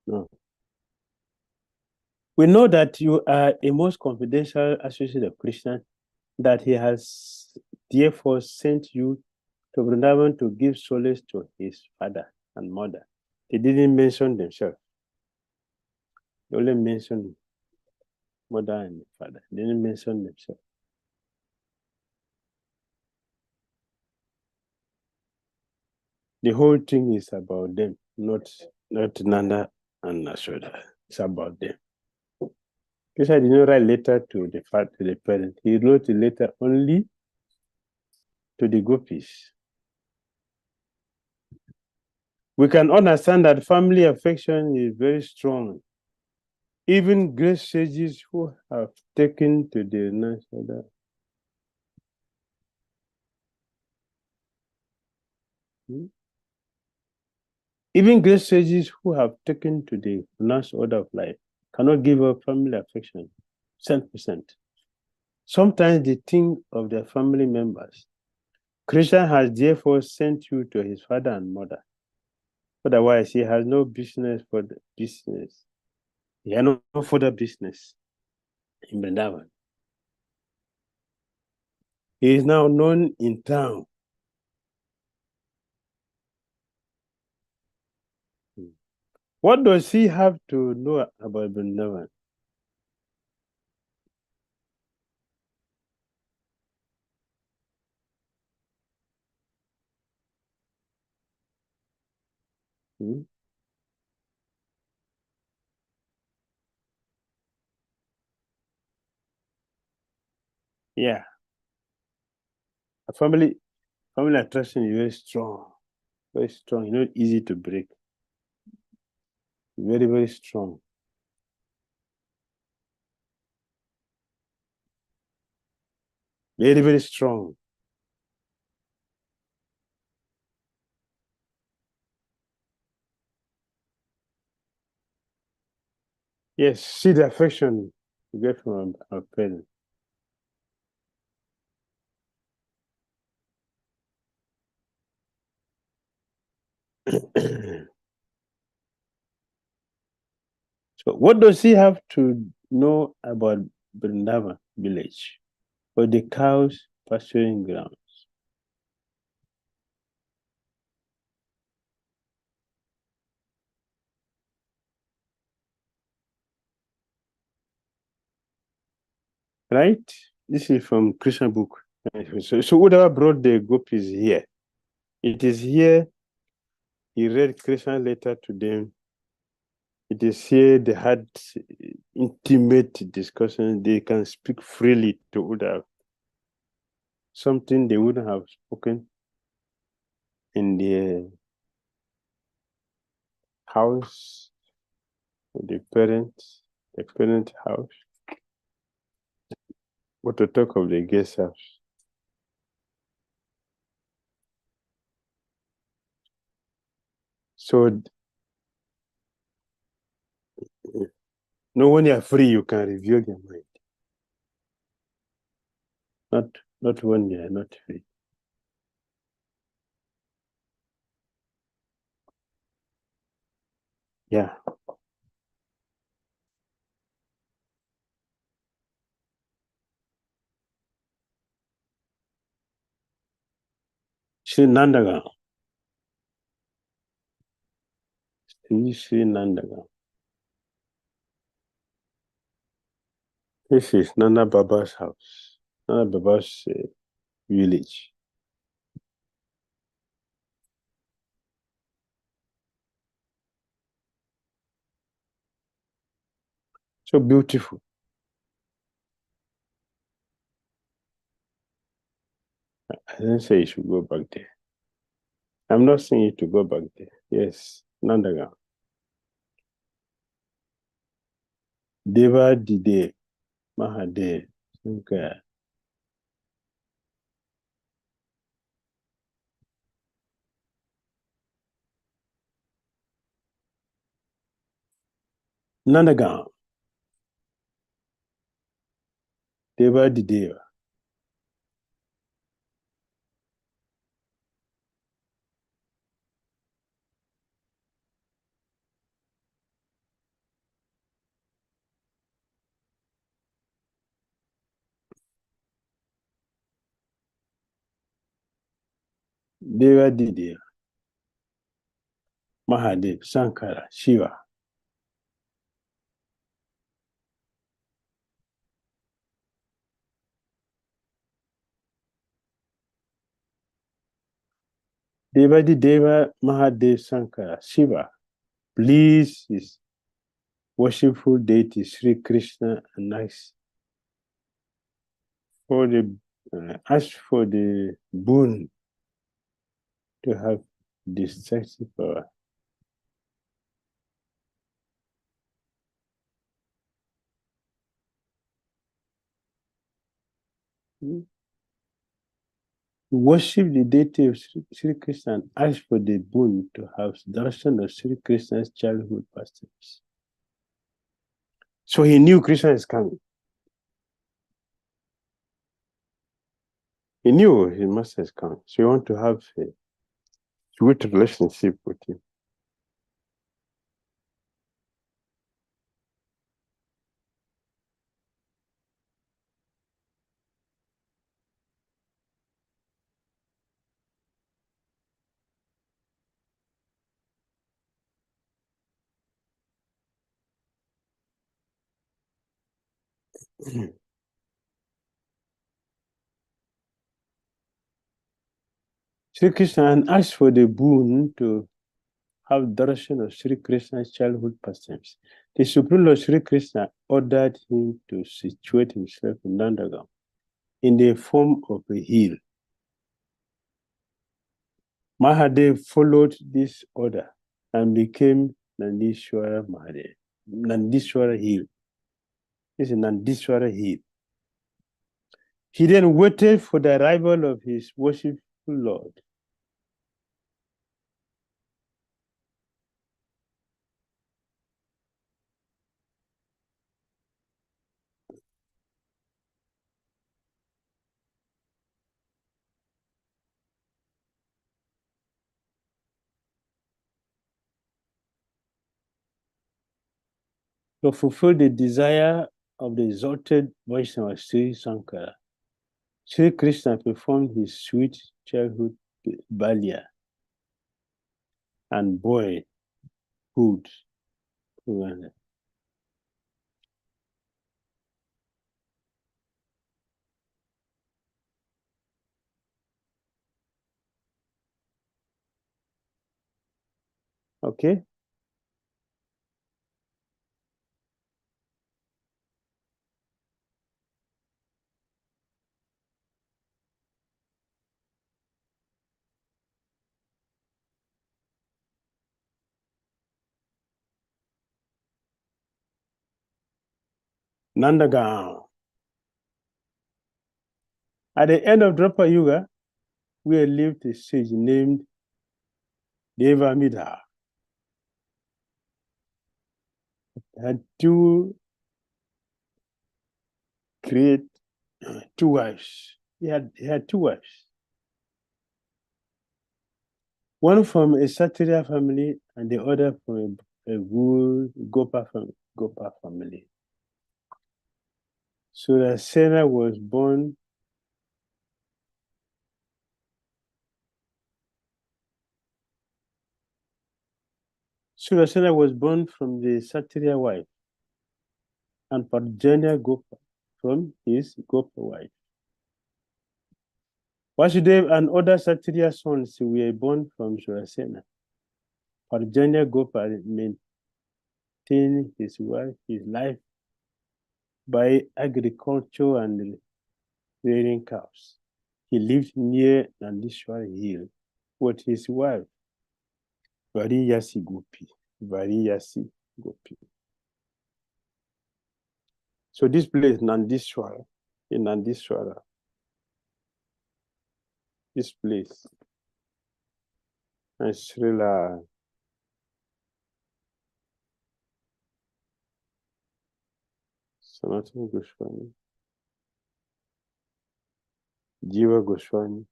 No. We know that you are a most confidential associate of Krishna, that he has therefore sent you to Vrindavan to give solace to his father and mother. They didn't mention themselves. They only mentioned mother and father. They didn't mention themselves. The whole thing is about them, not Nanda and Ashoda. It's about them. Krishna did not write letter to the parent. He wrote a letter only to the gopis. We can understand that family affection is very strong. Even great sages who have taken to the national. Even great sages who have taken to the pronounced order of life cannot give up family affection 100%. Sometimes they think of their family members. Krishna has therefore sent you to his father and mother. Otherwise, he has no business for the business. He has no further business in Vrindavan. He is now known in town. What does he have to know about Vrindavan? Hmm? Yeah, a family attraction is very strong. Not easy to break. Very, very strong. Very, very strong. Yes, see the affection you get from our parents. So, what does he have to know about Vrindavan village or the cows pasturing ground? Right? This is from Krishna book. So whoever brought the gopis here, it is here he read Krishna letter to them. It is here they had intimate discussion. They can speak freely to Uddhav. Something they wouldn't have spoken in their house, the parent house. What to talk of the guest house? So, no, when you are free, you can reveal your mind. Not when you are not free. Yeah. Sri Nandagaon. Sri Nandagaon. This is Nana Baba's house. Nana Baba's village. So beautiful. I didn't say you should go back there. I'm not saying you to go back there. Yes, Nandagaon. Deva Dide, Mahadev, Shankar. Nandagaon, Deva Dideva. Deva Dideva, Mahadev, Shankara, Shiva. Deva Dideva, Mahadev, Shankara, Shiva. Please his worshipful deity Sri Krishna and ask for the boon to have destructive power. Worship the deity of Sri Krishna and ask for the boon to have darshan of Sri Krishna's childhood pastimes. So he knew Krishna is coming. He knew his master is coming. So he want to have a sweet relationship with him. Sri Krishna asked for the boon to have darshan of Sri Krishna's childhood pastimes. The Supreme Lord Sri Krishna ordered him to situate himself in Nandagaon in the form of a hill. Mahadev followed this order and became Nandishwara Mahadev. Nandishwara Hill. This is Nandishwara Hill. He then waited for the arrival of his worshipful Lord. To fulfill the desire of the exalted Vaishnava Sri Sankara, Sri Krishna performed his sweet childhood balya and boyhood. Okay? Nandagaon. At the end of Drapa Yuga, we lived a sage named Devamidha. Had two wives. He had two wives. One from a Satriya family and the other from a good Gopa family. Surasena was born from the Satriya wife and Parjanya Gopa from his Gopa wife. Vasudev and other Satriya sons were born from Surasena. Parjanya Gopa maintained his life by agriculture and rearing cows. He lived near Nandishwar Hill with his wife, Variyasi Gopi. So this place, Nandishwara, in Nandishwara, this place, and Srila Sanatana Goswami, Jiva Goswami,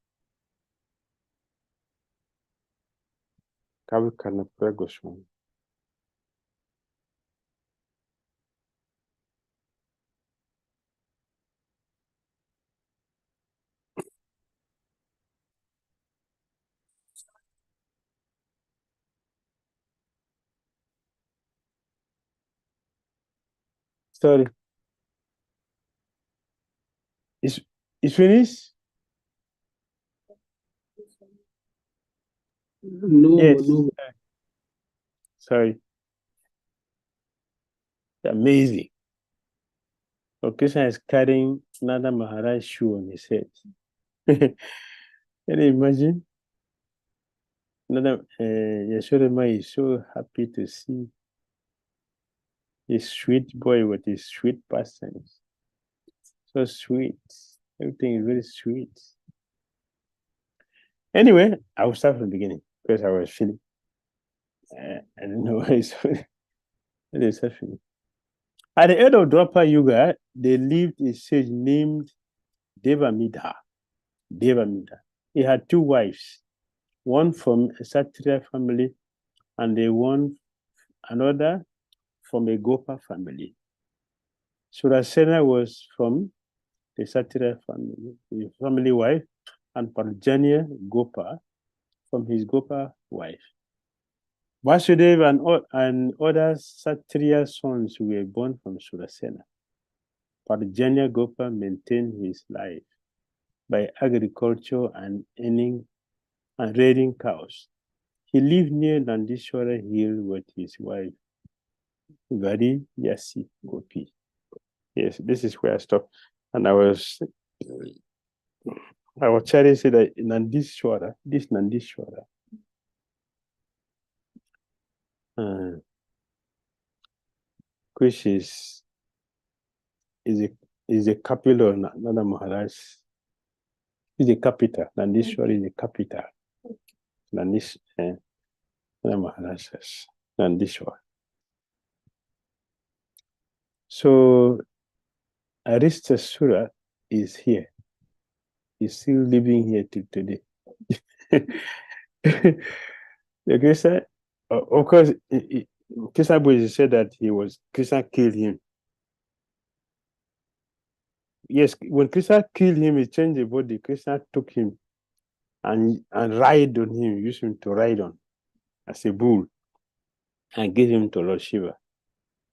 Kavi Karnapura Goswami. Sorry. It's finished? No, Yes. no. Sorry. Amazing. So Krishna is carrying Nanda Maharaj's shoe on his head. Can you imagine? Yashodama is so happy to see his sweet boy with his sweet pastimes. So sweet. Everything is very sweet. Anyway, I will start from the beginning because I was feeling. I don't know why it's feeling. At the end of Dwapara Yuga, they lived a sage named Devamidha. He had two wives, one from a Satriya family and another from a Gopa family. Surasena was from the Satriya family wife, and Parjanya Gopa from his Gopa wife. Vasudeva and other Satriya sons were born from Surasena. Parjanya Gopal maintained his life by agriculture and rearing cows. He lived near Nandishwara Hill with his wife, Vari Yasi Gopi. Yes, this is where I stopped. And our charity said that Nandishwara, which is the capital of Nanda Maharaj. Is the capital. Nandishwara is the capital. Nanda Maharaj says Nandishwara. So Aristasura is here. He's still living here till today. The Krishna, of course, Krishna Buddha said that Krishna killed him. Yes, when Krishna killed him, he changed the body. Krishna took him and ride on him, used him to ride on as a bull, and gave him to Lord Shiva.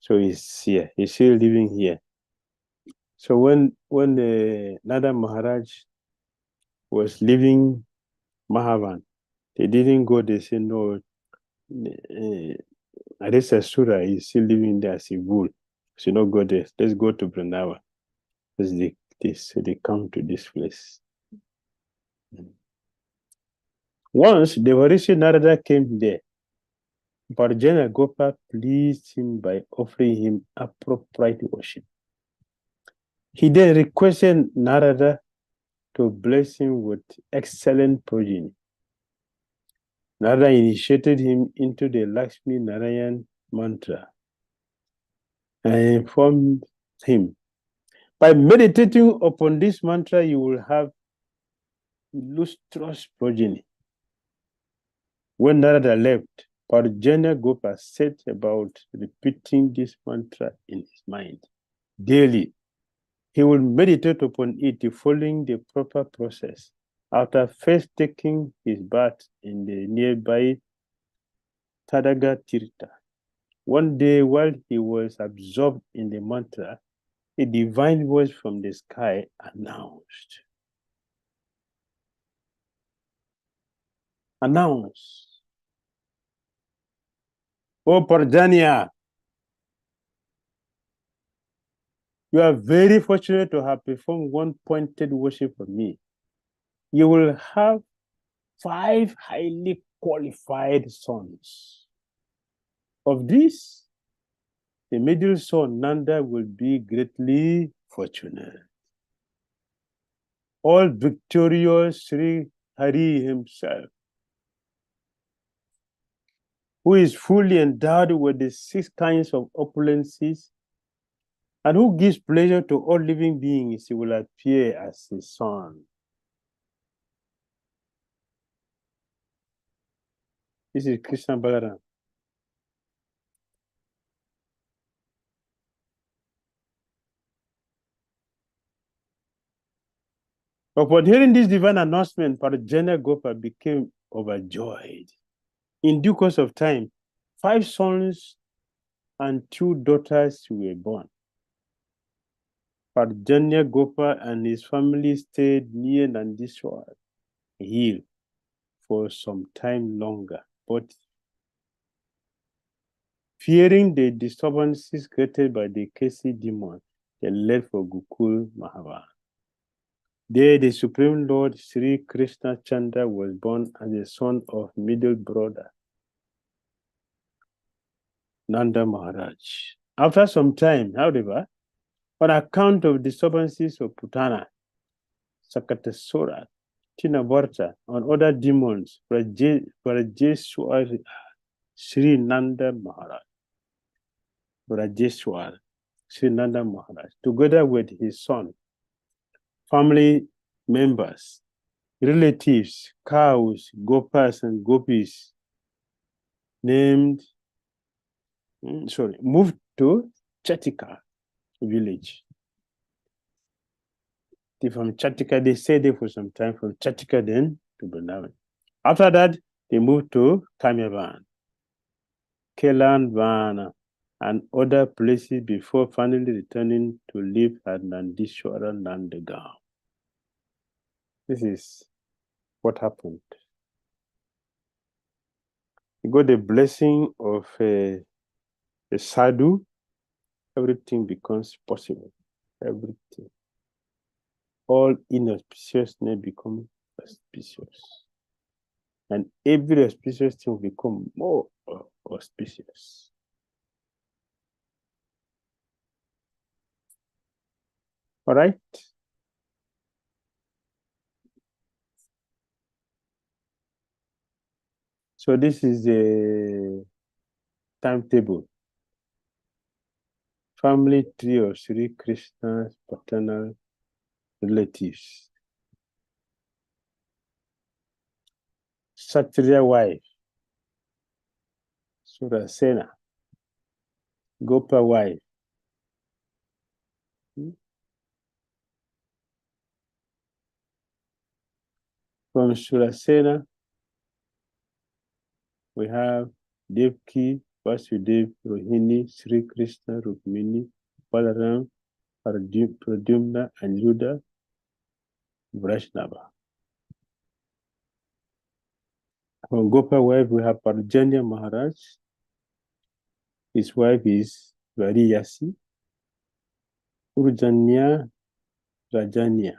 So he's here. He's still living here. So when Nanda Maharaj was leaving Mahavan, they didn't go. They said, no, Aristasura is still living there as a bull. So not go there. Let's go to Vrindavan. So they come to this place. Once, Devarishi Narada came there. Parjanya Gopal pleased him by offering him appropriate worship. He then requested Narada to bless him with excellent progeny. Narada initiated him into the Lakshmi Narayan mantra and informed him, by meditating upon this mantra, you will have lustrous progeny. When Narada left, Parjanya Gopal set about repeating this mantra in his mind daily. He will meditate upon it following the proper process. After first taking his bath in the nearby Tadaga Tirtha, one day while he was absorbed in the mantra, a divine voice from the sky announced, "Oh Parjanya, you are very fortunate to have performed one pointed worship of me. You will have 5 highly qualified sons. Of these, the middle son, Nanda, will be greatly fortunate. All victorious Sri Hari himself, who is fully endowed with the 6 kinds of opulences, and who gives pleasure to all living beings, he will appear as his son." This is Krishna Balaram. Upon hearing this divine announcement, Parjanya Gopal became overjoyed. In due course of time, 5 sons and 2 daughters were born. Parjanya Gopal and his family stayed near Nandishwar Hill for some time longer, but fearing the disturbances created by the Kesi demon, they left for Gokul Mahavan. There, the Supreme Lord Sri Krishna Chandra was born as the son of middle brother Nanda Maharaj. After some time, however, on account of disturbances of Putana, Sakatasura, Tinavarta, and other demons, Vrajeswar Sri Nanda Maharaj, Vrajeswar Sri Nanda Maharaj, together with his son, family members, relatives, cows, gopas, and gopis, moved to Chatika village. From Chatika, they stayed there for some time. From Chatika, then to Vrindavan. After that, they moved to Kamyavan, Kelanvana, and other places before finally returning to live at Nandishwara Nandagaon. This is what happened. You got the blessing of a sadhu, everything becomes possible. Everything. All inauspiciousness become auspicious. And every auspicious thing will become more auspicious. All right? So this is the timetable. Family tree of Sri Krishna's paternal relatives. Kshatriya wife, Surasena. Gopa wife. From Surasena, we have Devki, Vasudev, Rohini, Sri Krishna, Rukmini, Balaram, Pradyumna, Aniruddha, Vaishnava. From Gopa wife, we have Parjanya Maharaj. His wife is Variyasi, Urjanya, Rajanya.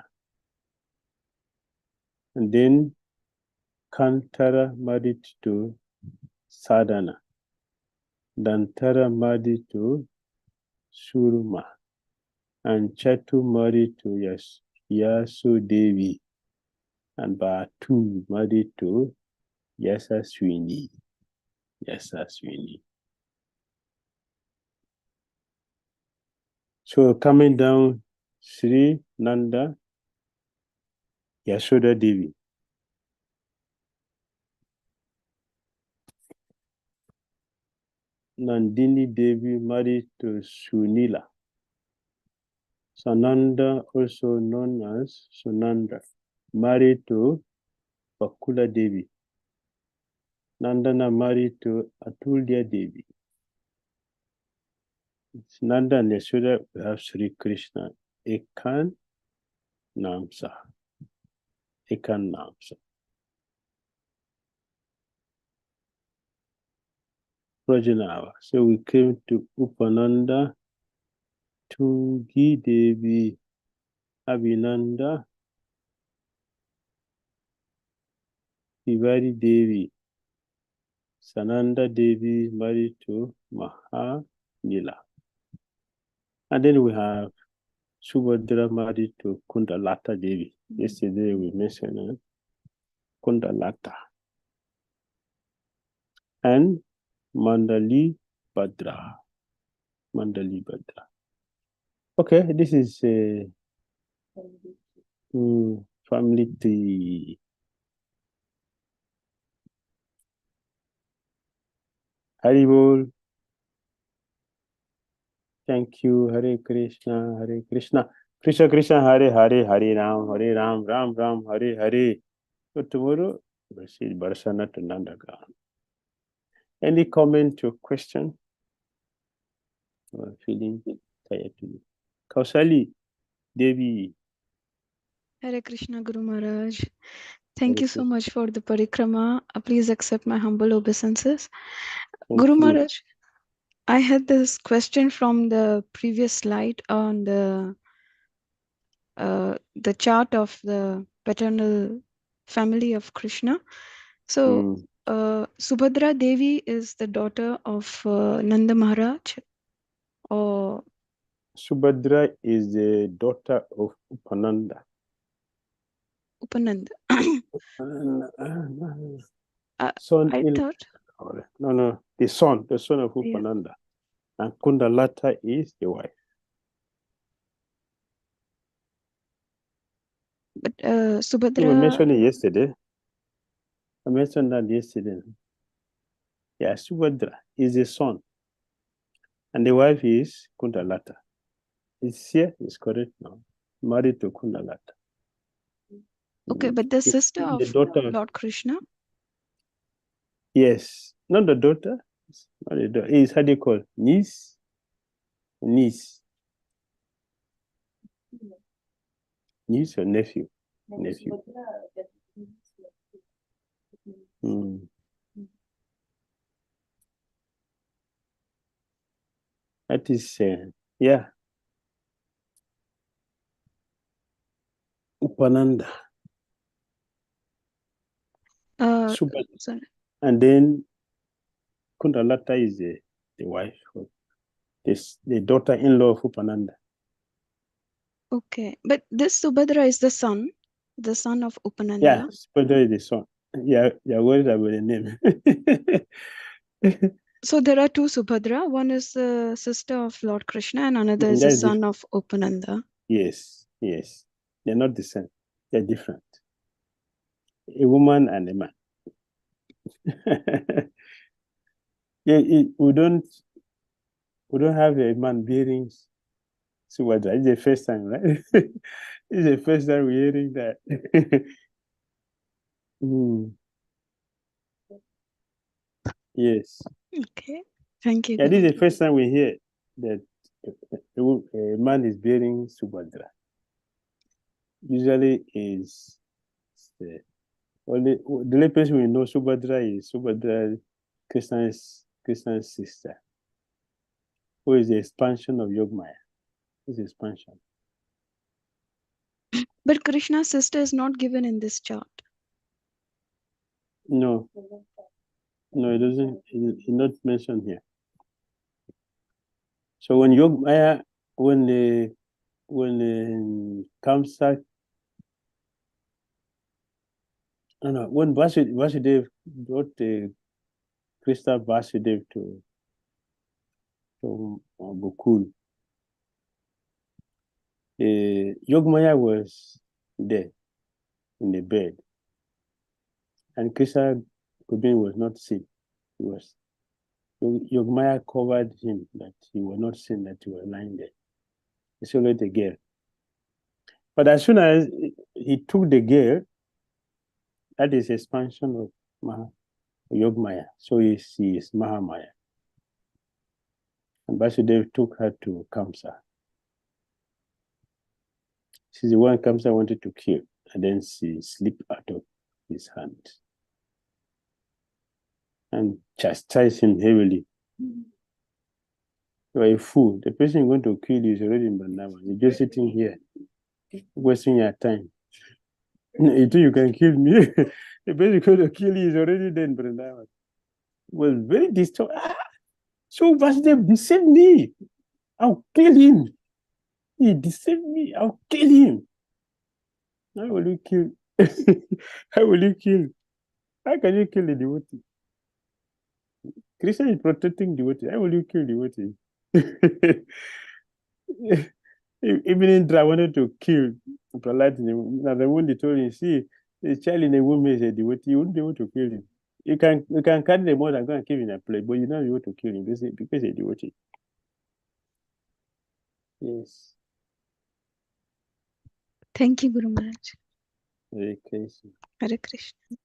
And then Kantara married to Sadhana. Dantara married to Suruma. And Chatu married to Yasu Devi. And Batu married to Yasaswini. Yasaswini. So coming down, Sri Nanda Yashoda Devi. Nandini Devi married to Sunila. Sananda, also known as Sunanda, married to Bakula Devi. Nandana married to Atulya Devi. Nanda and Yashoda, we have Sri Krishna, Ekan Namsa. Ekan Namsa. Prajanava. So we came to Upananda, Tungi Devi, Abhinanda, Tiwari Devi, Sananda Devi married to Mahanila. And then we have Subhadra married to Kundalata Devi. Yesterday we mentioned Kundalata. And Mandali Bhadra. Mandali Bhadra. Okay, this is family tree. Haribol. Thank you. Hare Krishna. Hare Krishna. Krishna Krishna. Hare Hare. Hare Ram. Hare Ram. Ram Ram. Hare Hare. So tomorrow we'll see Barsana to Nandagaon. Any comment or question? Or feeling tired to you? Kausali Devi. Hare Krishna Guru Maharaj. Thank you so much for the Parikrama. Please accept my humble obeisances. Guru Maharaj, I had this question from the previous slide on the chart of the paternal family of Krishna. So Subhadra Devi is the daughter of Nanda Maharaj, or Subhadra is the daughter of Upananda. Upananda. Son I thought. No, the son of Upananda. Yeah. And Kundalata is the wife. But Subhadra. We mentioned it yesterday. I mentioned that yesterday. Yeah, Subhadra is the son. And the wife is Kundalata. It's here, it's correct now. Married to Kundalata. Okay, but the sister of daughter, Lord Krishna? Yes, not the daughter, Not a daughter. Is how do you call niece? Niece. Niece or nephew? Nephew. Mm. That is, yeah. Upananda. Super. Sorry. And then Kundalata is the wife, the daughter-in-law of Upananda. Okay, but this Subhadra is the son of Upananda. Yeah, Subhadra is the son. Yeah, you're worried about the name. So there are two Subhadra. One is the sister of Lord Krishna, and another is the That's son of Upananda. Yes. They're not the same. They're different. A woman and a man. We don't have a man bearing Subhadra. It's the first time, right? It's the first time we're hearing that. Yes. Okay, thank you. Yeah, this Guru. is the first time we hear that a man is bearing Subhadra. Usually is the only person we know Subhadra is Subhadra, Krishna's sister, who is the expansion of Yogmaya. This expansion. But Krishna's sister is not given in this chart. No, it doesn't. It's not mentioned here. So when Yogmaya, when Kamsa, when Vasudev brought the Krishna Vasudev to Gokul, Yogmaya was there in the bed, and Krishna was not seen. He was Yogmaya covered him that he was not seen that he was lying there. It's only the girl. But as soon as he took the girl, that is expansion of Yogmaya. So she is Mahamaya. And Vasudev took her to Kamsa. She's the one Kamsa wanted to kill, and then she slipped out of his hand and chastised him heavily. You are a fool. The person going to kill you is already in Vrindavan. You're just sitting here, wasting your time. You think you can kill me? The person going to kill you is already there in Vrindavan. Was very disturbed. So Vasudev deceived me. I'll kill him. He deceived me. I'll kill him. How will you kill? How will you kill? How can you kill a devotee? Krishna is protecting devotee. How will you kill devotee? Even Indra wanted to kill Prahlad. Now the one they told him, see, the child in a woman is a devotee, you wouldn't be able to kill him. You can carry the mother and go and kill him in a plate, but you're not able to kill him because he's a devotee. Yes. Thank you, Guru Maharaj. Hare Krishna. Hare Krishna.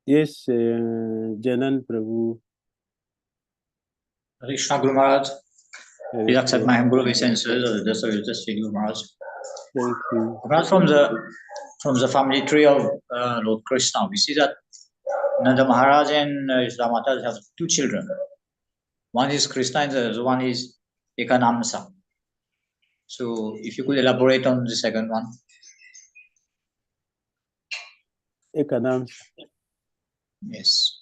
Yes, Janan Prabhu. Krishna Guru Maharaj, please accept my humble obeisances. Just Guru Maharaj. Thank you. Maharaj, from the family tree of Lord Krishna, we see that Nanda Maharaj and his Ramata have two children. One is Krishna and the other one is Ekanamsa. So if you could elaborate on the second one. Ekanamsa. Yes.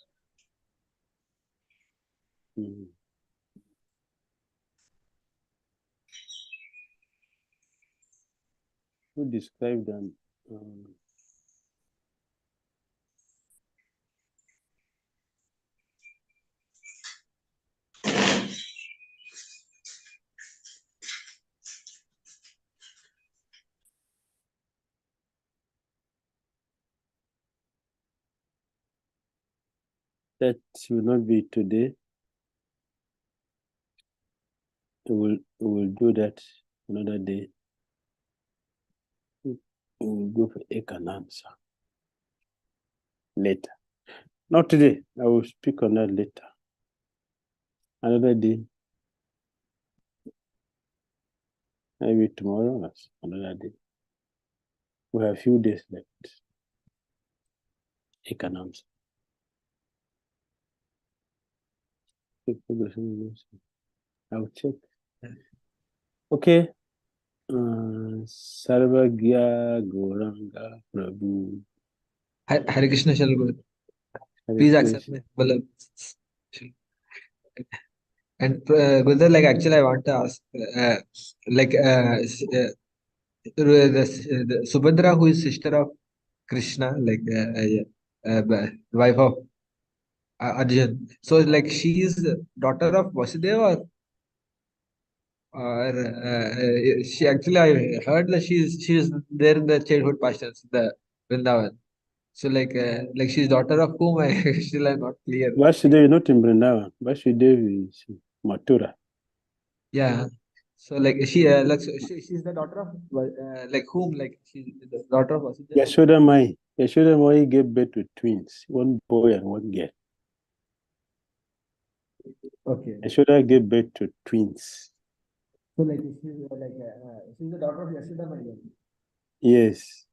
Who described them? That will not be today. We will do that another day. We will go for Ekanamsa. later. Not today. I will speak on that later. Another day. Maybe tomorrow or another day. We have a few days left. I can answer. I'll check. Okay. Sarvagya Goranga Prabhu. Hare Krishna shall go. Hare Please accept Krishna. me. And Gulzar, like actually, I want to ask, like the Subhadra, who is sister of Krishna, like wife of Arjun. So like she is daughter of Vasudeva, or she actually I heard that she is there in the childhood pastures, the Vrindavan. So like she's daughter of whom? I still I'm not clear. Vasudev is not in Vrindavan. Vasudev is Mathura. Yeah. So like she she's the daughter of like whom? Like she's the daughter of Vasudeva. Yashoda Mai. Yashoda Mai gave birth to twins, one boy and one girl. Okay. Yashoda gave birth to twins. So like she's the daughter of Yashoda Maya. Yes.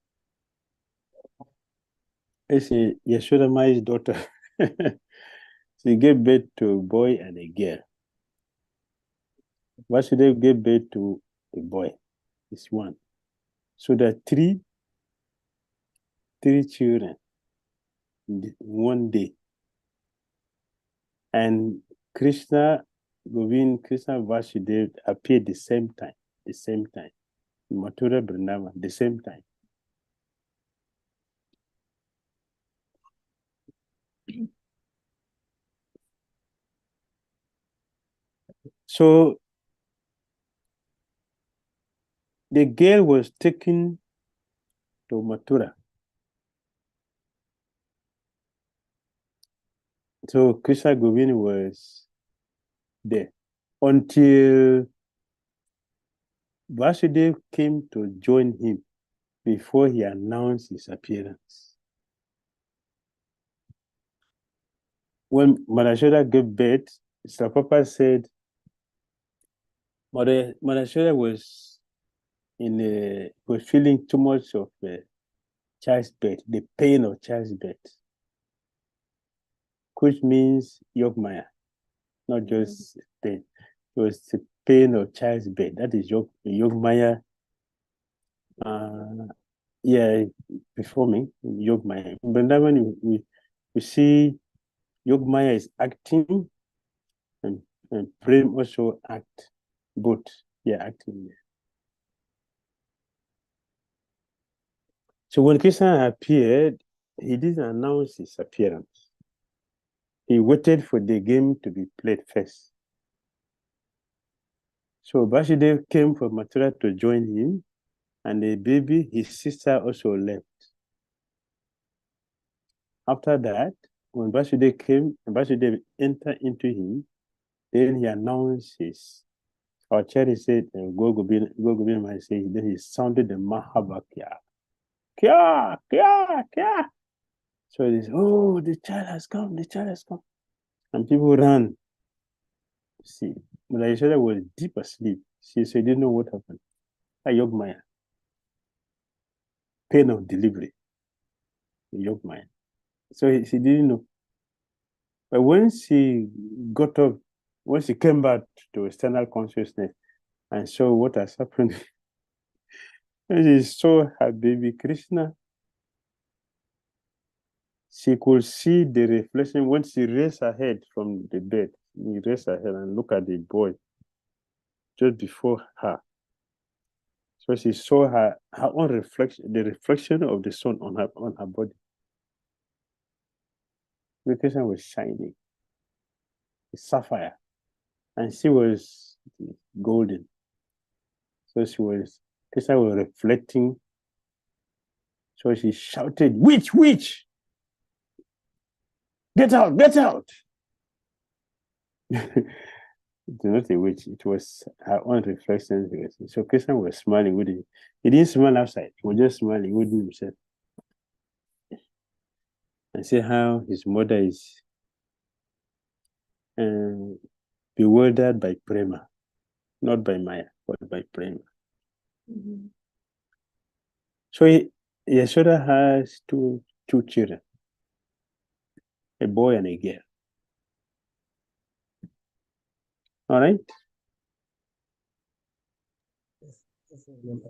It's Yashoda Mai's daughter. She gave birth to a boy and a girl. Vasudev gave birth to a boy. It's one. So there are three children in one day. And Krishna, Govind, Krishna, Vasudev appeared the same time. In Mathura, Vrindavan, the same time. So the girl was taken to Mathura. So Krishna Govind was there until Vasudev came to join him before he announced his appearance. When Madashoda gave birth, Srapapa said Madashoda was feeling too much of childbirth, the pain of childbirth, which means Yogmaya, not just pain. It was the pain of childbirth. That is Yogmaya. Performing Yogmaya. In Vrindavan, we see Yogmaya is acting and Prem also act both. Acting. So when Krishna appeared, he didn't announce his appearance. He waited for the game to be played first. So Vasudev came from Mathura to join him, and the baby, his sister, also left. After that, when Vasudev came, Vasudev entered into him, then he announced his. Our charity said, Go Gobind say, then he sounded the Mahabhakya. Kya, kya, kya. So it is, oh, the child has come. And people ran. See, but Yashoda was deep asleep. She didn't know what happened. Yogmaya. Pain of delivery. Yogmaya. So she didn't know. But when she got up, when she came back to external consciousness and saw what has happened, when she saw her baby Krishna, she could see the reflection when she raised her head from the bed. She raised her head and looked at the boy just before her. So she saw her own reflection, the reflection of the sun on her body. The Krishna was shining, sapphire, and she was golden. So Krishna was reflecting. So she shouted, "Witch, witch! Get out, get out!" It was not a witch, it was her own reflection. So Krishna was smiling with it. He didn't smile outside, he was just smiling with himself. and see how his mother is bewildered by Prema, not by Maya, but by Prema. So Yashoda has two children, a boy and a girl. All right.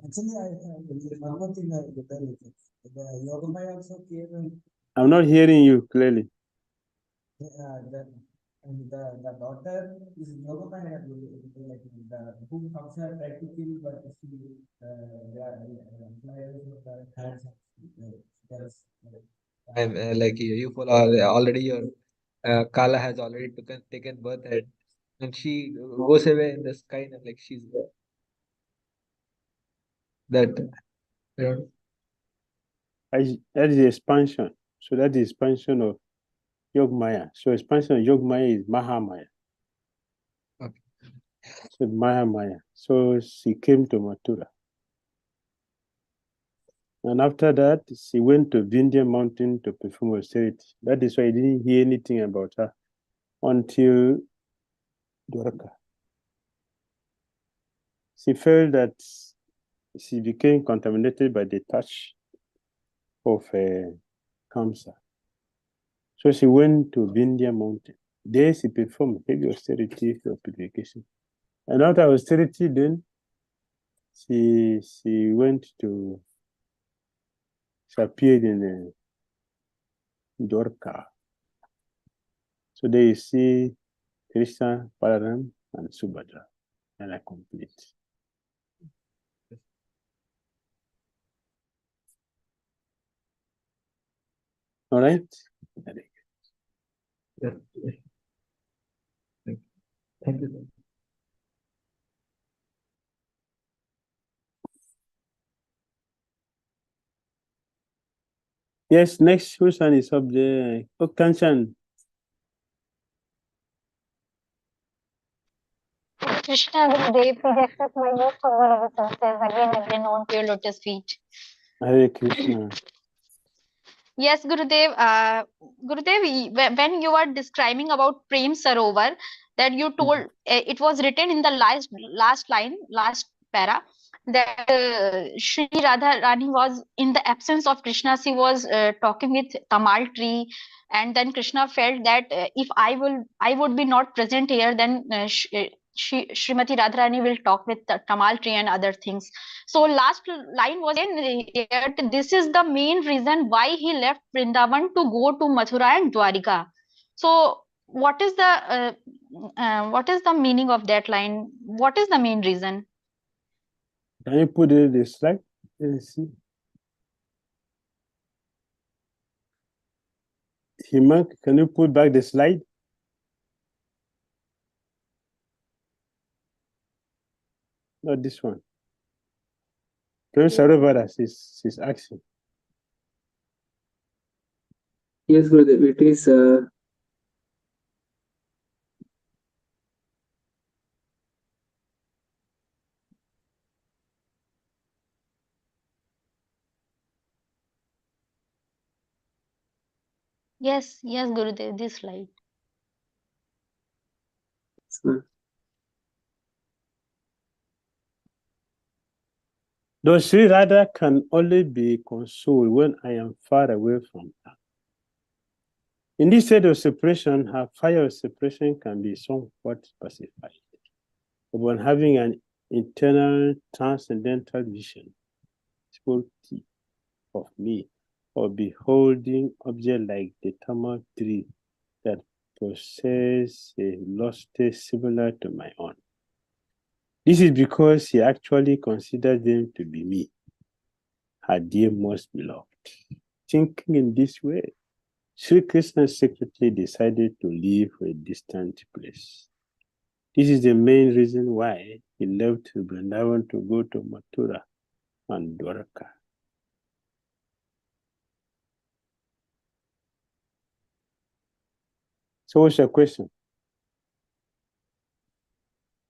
Actually, I have one more thing I would tell you. The Yogamaya also came in, I'm not hearing you clearly. the daughter is Yogamaya, like whom Kamsa tried to kill, but she they are flyers of the hands. I'm like you follow already your Kala has already taken birth and she goes away in the sky and like she's that. You know, That is the expansion. So that's the expansion of Yogamaya. So expansion of Yogamaya is Mahamaya. okay. So Mahamaya. So she came to Mathura. And after that, she went to Vindhya mountain to perform austerity. That is why I didn't hear anything about her until Dwarka. She felt that she became contaminated by the touch of Kamsa. So she went to Vindhya mountain. There she performed heavy austerity for purification. And after austerity, then she appeared in Dwarka. So there you see Krishna, Balaram, and Subhadra, and I complete. All right. Yeah. Thank you. Yes, next question is up there. Oh, Kanchan. Krishna Gurudev, please accept my most humble obeisances again and again on to your lotus feet. Hare Krishna. Yes, Gurudev. Gurudev, when you are describing about Prem Sarovar, that you told it was written in the last line, last para, that Shri Radha Rani was in the absence of Krishna. She was talking with Tamal tree, and then Krishna felt that if I would be not present here, then Srimati Radharani will talk with the Tamal tree and other things. So last line was in this is the main reason why he left Vrindavan to go to Mathura and Dwarika. So what is the meaning of that line? What is the main reason? Can you put it this slide? Let's see. Himak, can you put back the slide? Not this one. Prem Sarovara, she's asking. Yes, Gurudev, it is Yes, Gurudev, this slide. Though Sri Radha can only be consoled when I am far away from her. In this state of separation, her fire of separation can be somewhat pacified. Upon having an internal transcendental vision, spokesman of me, or beholding object like the tamal tree that possess a luster similar to my own. This is because he actually considers them to be me, her dear most beloved. Thinking in this way, Sri Krishna secretly decided to leave for a distant place. This is the main reason why he left Vrindavan to go to Mathura and Dwarka. So what's your question?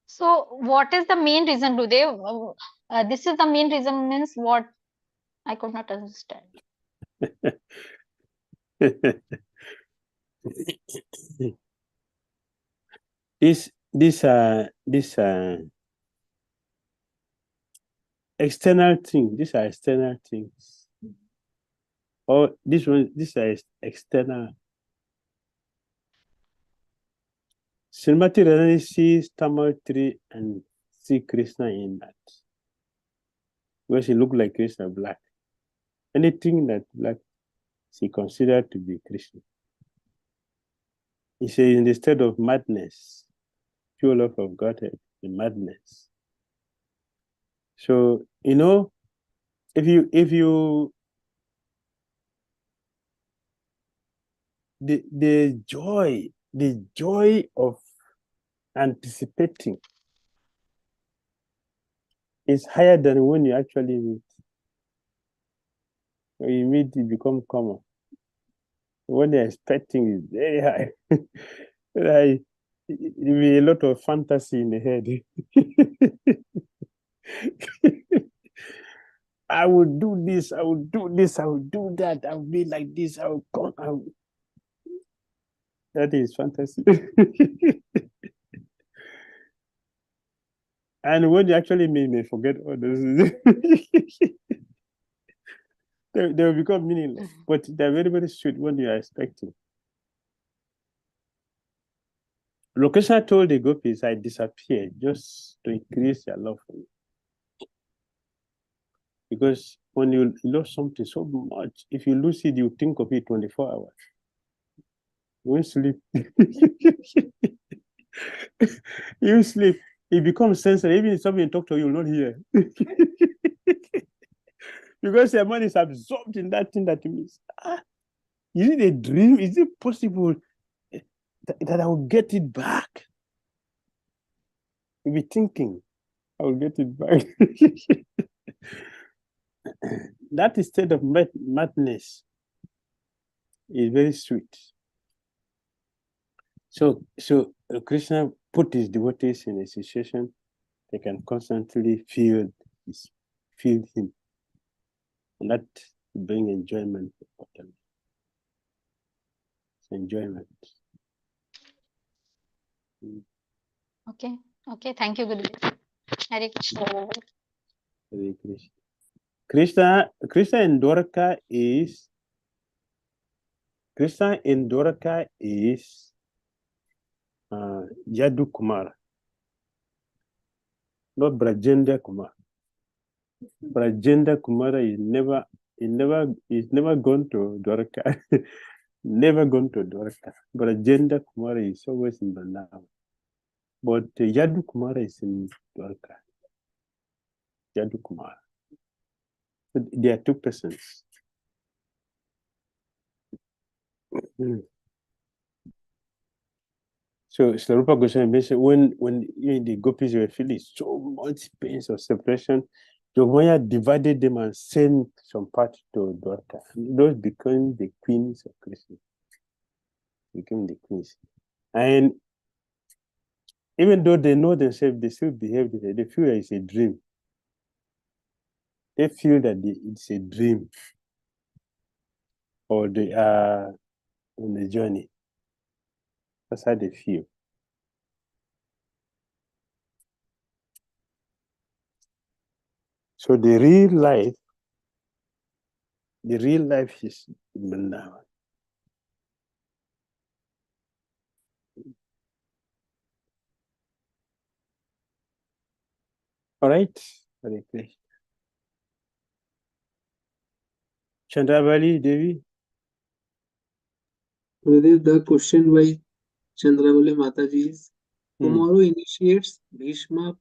So what is the main reason, Gurudev? This is the main reason means what? I could not understand. this external thing. These are external things. Or this one. These are external. Srimati Radharani sees Tamil tree and see Krishna in that. Because she looked like Krishna black. Anything that black, she considered to be Krishna. He says in the state of madness, pure love of Godhead, the madness. So, you know, if you the joy of anticipating is higher than when you actually meet. When you meet, it becomes common. What they're expecting is very high. Like, it will be a lot of fantasy in the head. I would do this, I would do this, I would do that, I would be like this, I would come. That is fantasy. And when you actually meet, may forget all those. They will become meaningless. But they're very, very sweet when you are expecting. Lokesha told the gopis, I disappeared just to increase their love for me. Because when you love something so much, if you lose it, you think of it 24 hours. You won't sleep. You sleep. It becomes sensitive. Even if somebody talk to you, you'll not hear. Because your mind is absorbed in that thing that you miss. Is it a dream? Is it possible that I will get it back? You'll be thinking, I will get it back. That state of madness is very sweet. So Krishna put his devotees in a situation they can constantly feel him. And that brings enjoyment for them. It's enjoyment. Okay. Okay. Thank you, Gurudev. Hare Krishna. Hare Krishna. Krishna in Dwarka is Yadu Kumar, not Brajendra Kumar. Brajendra Kumara is never gone to Dwarka. Never gone to Dwarka. Brajendra Kumara is always in Mandala. But Yadu Kumara is in Dwarka. Yadu Kumara. So there are two persons. So Swarupa Goswami mentioned when the gopis were feeling so much pain of separation, Jogmaya divided them and sent some part to Dwarka. Those became the queens of Krishna. Became the queens. And even though they know themselves, they still behave. They feel that it's a dream. They feel that it's a dream, or they are on the journey. That's how they feel. So the real life is Mandala. All right. Hare Krishna. Chandravali Devi. Gurudev, the question by Chandravali Mataji is, tomorrow initiates Bhishma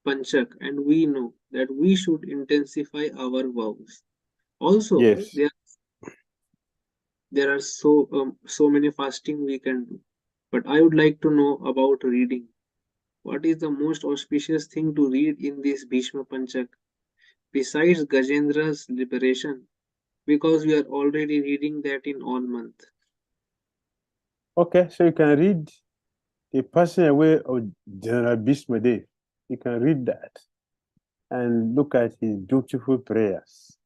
Panchak, and we know that we should intensify our vows. Also, Yes. there are so many fasting we can do. But I would like to know about reading. What is the most auspicious thing to read in this Bhishma Panchak besides Gajendra's liberation? Because we are already reading that in all month. Okay, so you can read the passing away of General Bhishma Dev. You can read that and look at his beautiful prayers.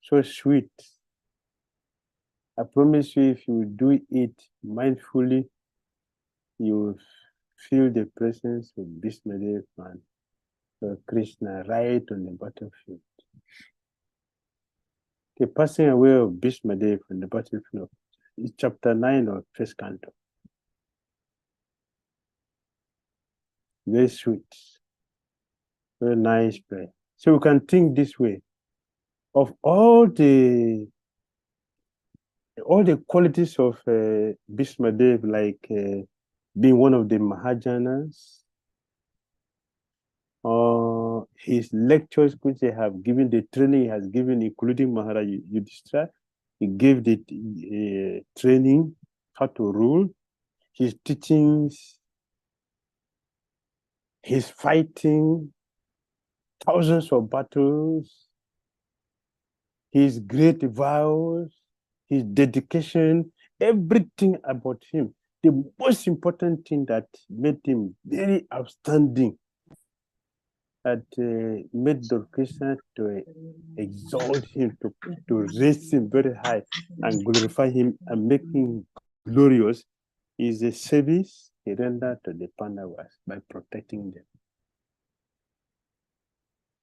So sweet. I promise you, if you do it mindfully, you will feel the presence of Bhishmadev and Krishna right on the battlefield. The passing away of Bhishmadev on the battlefield is chapter 9 of first canto. Very sweet, very nice prayer. So we can think this way: of all the qualities of Bhishmadev, like being one of the Mahajanas, or his lectures which they have given, the training he has given, including Maharaj Yudhishthira, he gave the training how to rule, his teachings, his fighting, thousands of battles, his great vows, his dedication, everything about him. The most important thing that made him very outstanding, that made Lord Krishna to exalt him, to raise him very high and glorify him and make him glorious, is the service he rendered to the Pandavas by protecting them.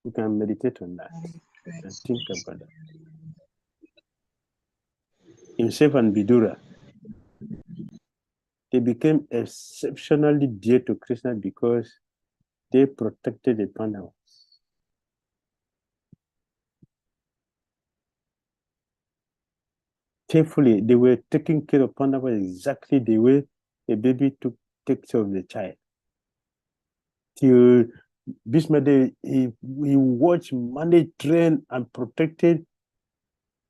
You can meditate on that and think about that. Himself and Vidura, they became exceptionally dear to Krishna because they protected the Pandavas. Carefully, they were taking care of Pandavas exactly the way a baby takes care of the child. Till Bhishmadev, he watched, managed, trained, and protected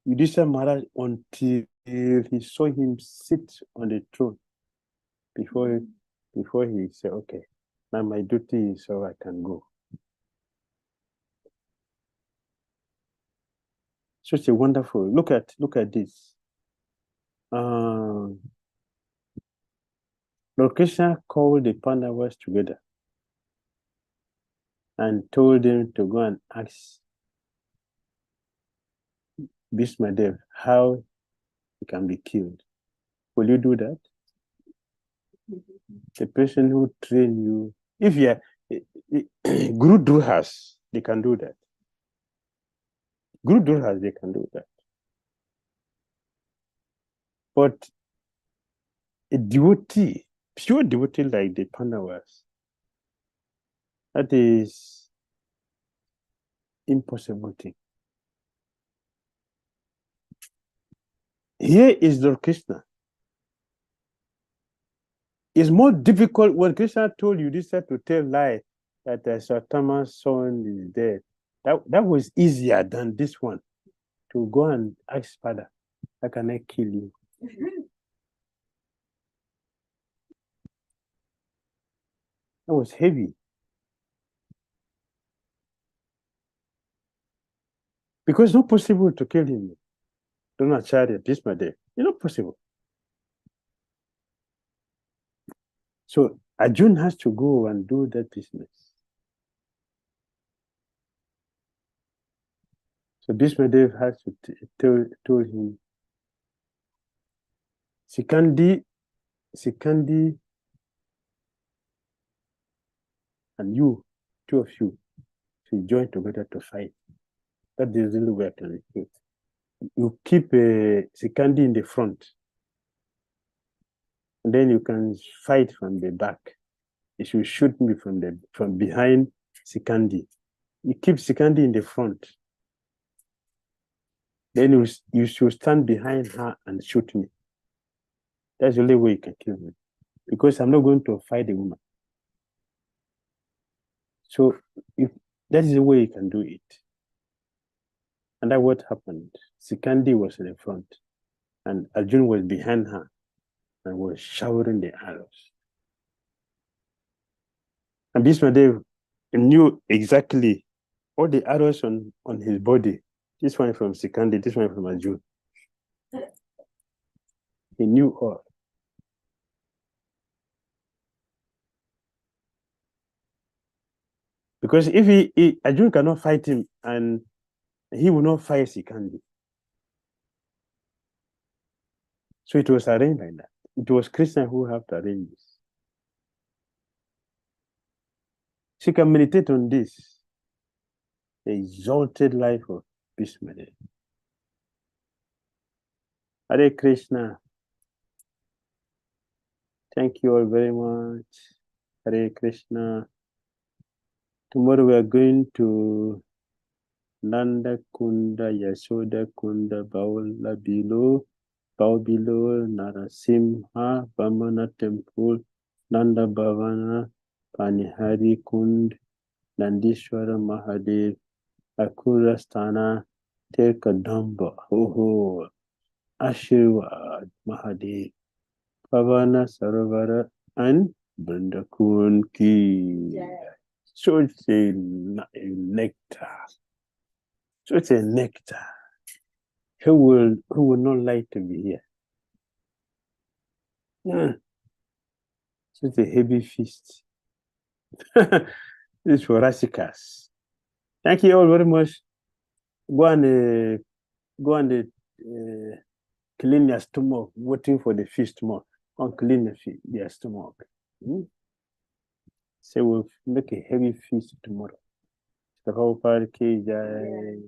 Yudhishthira Maharaj until he saw him sit on the throne. Before he said, okay, now my duty is so I can go. Such a wonderful, look at this. Lord Krishna called the Pandavas together and told them to go and ask Bhishmadev how he can be killed. Will you do that? The person who trained you, if you are Guru Druhas, they can do that. Guru Druhas, they can do that. But a devotee, pure devotee like the Pandavas, that is impossible thing. Here is Lord Krishna. It's more difficult when Krishna told you this to tell lie that Sattama's son is dead. That was easier than this one, to go and ask Father, how can I kill you? That was heavy. Because it's not possible to kill him. Dronacharya, Bhishmadev, it's not possible. So Arjun has to go and do that business. So Bhishmadev has to tell him, Sikandi, and you, two of you, should join together to fight. That is the only way I can recruit. You keep Sikandi in the front, and then you can fight from the back. You should shoot me from behind Sikandi. You keep Sikandi in the front. Then you should stand behind her and shoot me. That's the only way you can kill me. Because I'm not going to fight the woman. So if that is the way you can do it. And that's what happened. Sikandi was in the front, and Arjun was behind her and was showering the arrows. And Bhishmadev knew exactly all the arrows on his body. This one from Sikandi, this one from Arjun. He knew all. Because if Arjun cannot fight him, and he will not fight Sikandi. So it was arranged like that. It was Krishna who helped arrange this. She can meditate on this, the exalted life of Bhishma. Hare Krishna. Thank you all very much. Hare Krishna. Tomorrow we are going to Nanda Kunda, Yashoda Kunda, Baula below, Narasimha, Vamana Temple, Nanda Bhavana, Panihari Kund, Nandishwara Mahadev, Akura Sthana, Tekadamba, Ho, Ashirwad Mahadev, Pavana Saravara, and Brindakun Ki. Such a nectar. Such a nectar. Who will not like to be here? Such a heavy feast. This is for Rasikas. Thank you all very much. Go and clean your stomach, waiting for the feast more. Go and clean your stomach. So we'll make a heavy feast tomorrow. Prabhupada ki jai.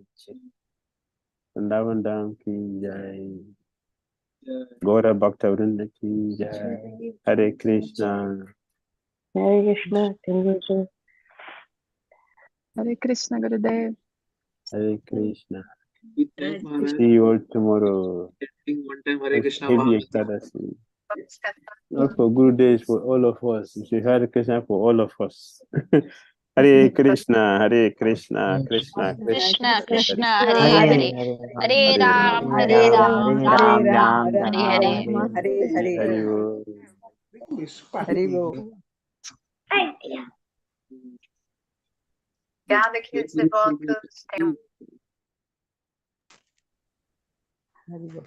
Vrindavan ki jai. Gaura Bhakta Vrinda ki jai. Hare Krishna. Hare Krishna. Thank you. Hare Krishna, Gurudev. Hare Krishna. With that, Maharaj, See you all tomorrow. chanting one time Hare It's Krishna heavy Maharaj. Ekadasi. Not for good days for all of us. It's Hare Krishna for all of us. Hare Krishna, Hare Krishna, Krishna Krishna Krishna, Krishna Hare Hare Hare, Hare Hare Hare Ram Rama, Hare Hare Ram Rama, Ram Ram Hare Hare Hare. Hare Hare. Hare Hare. Hare Bol. Hare Bol.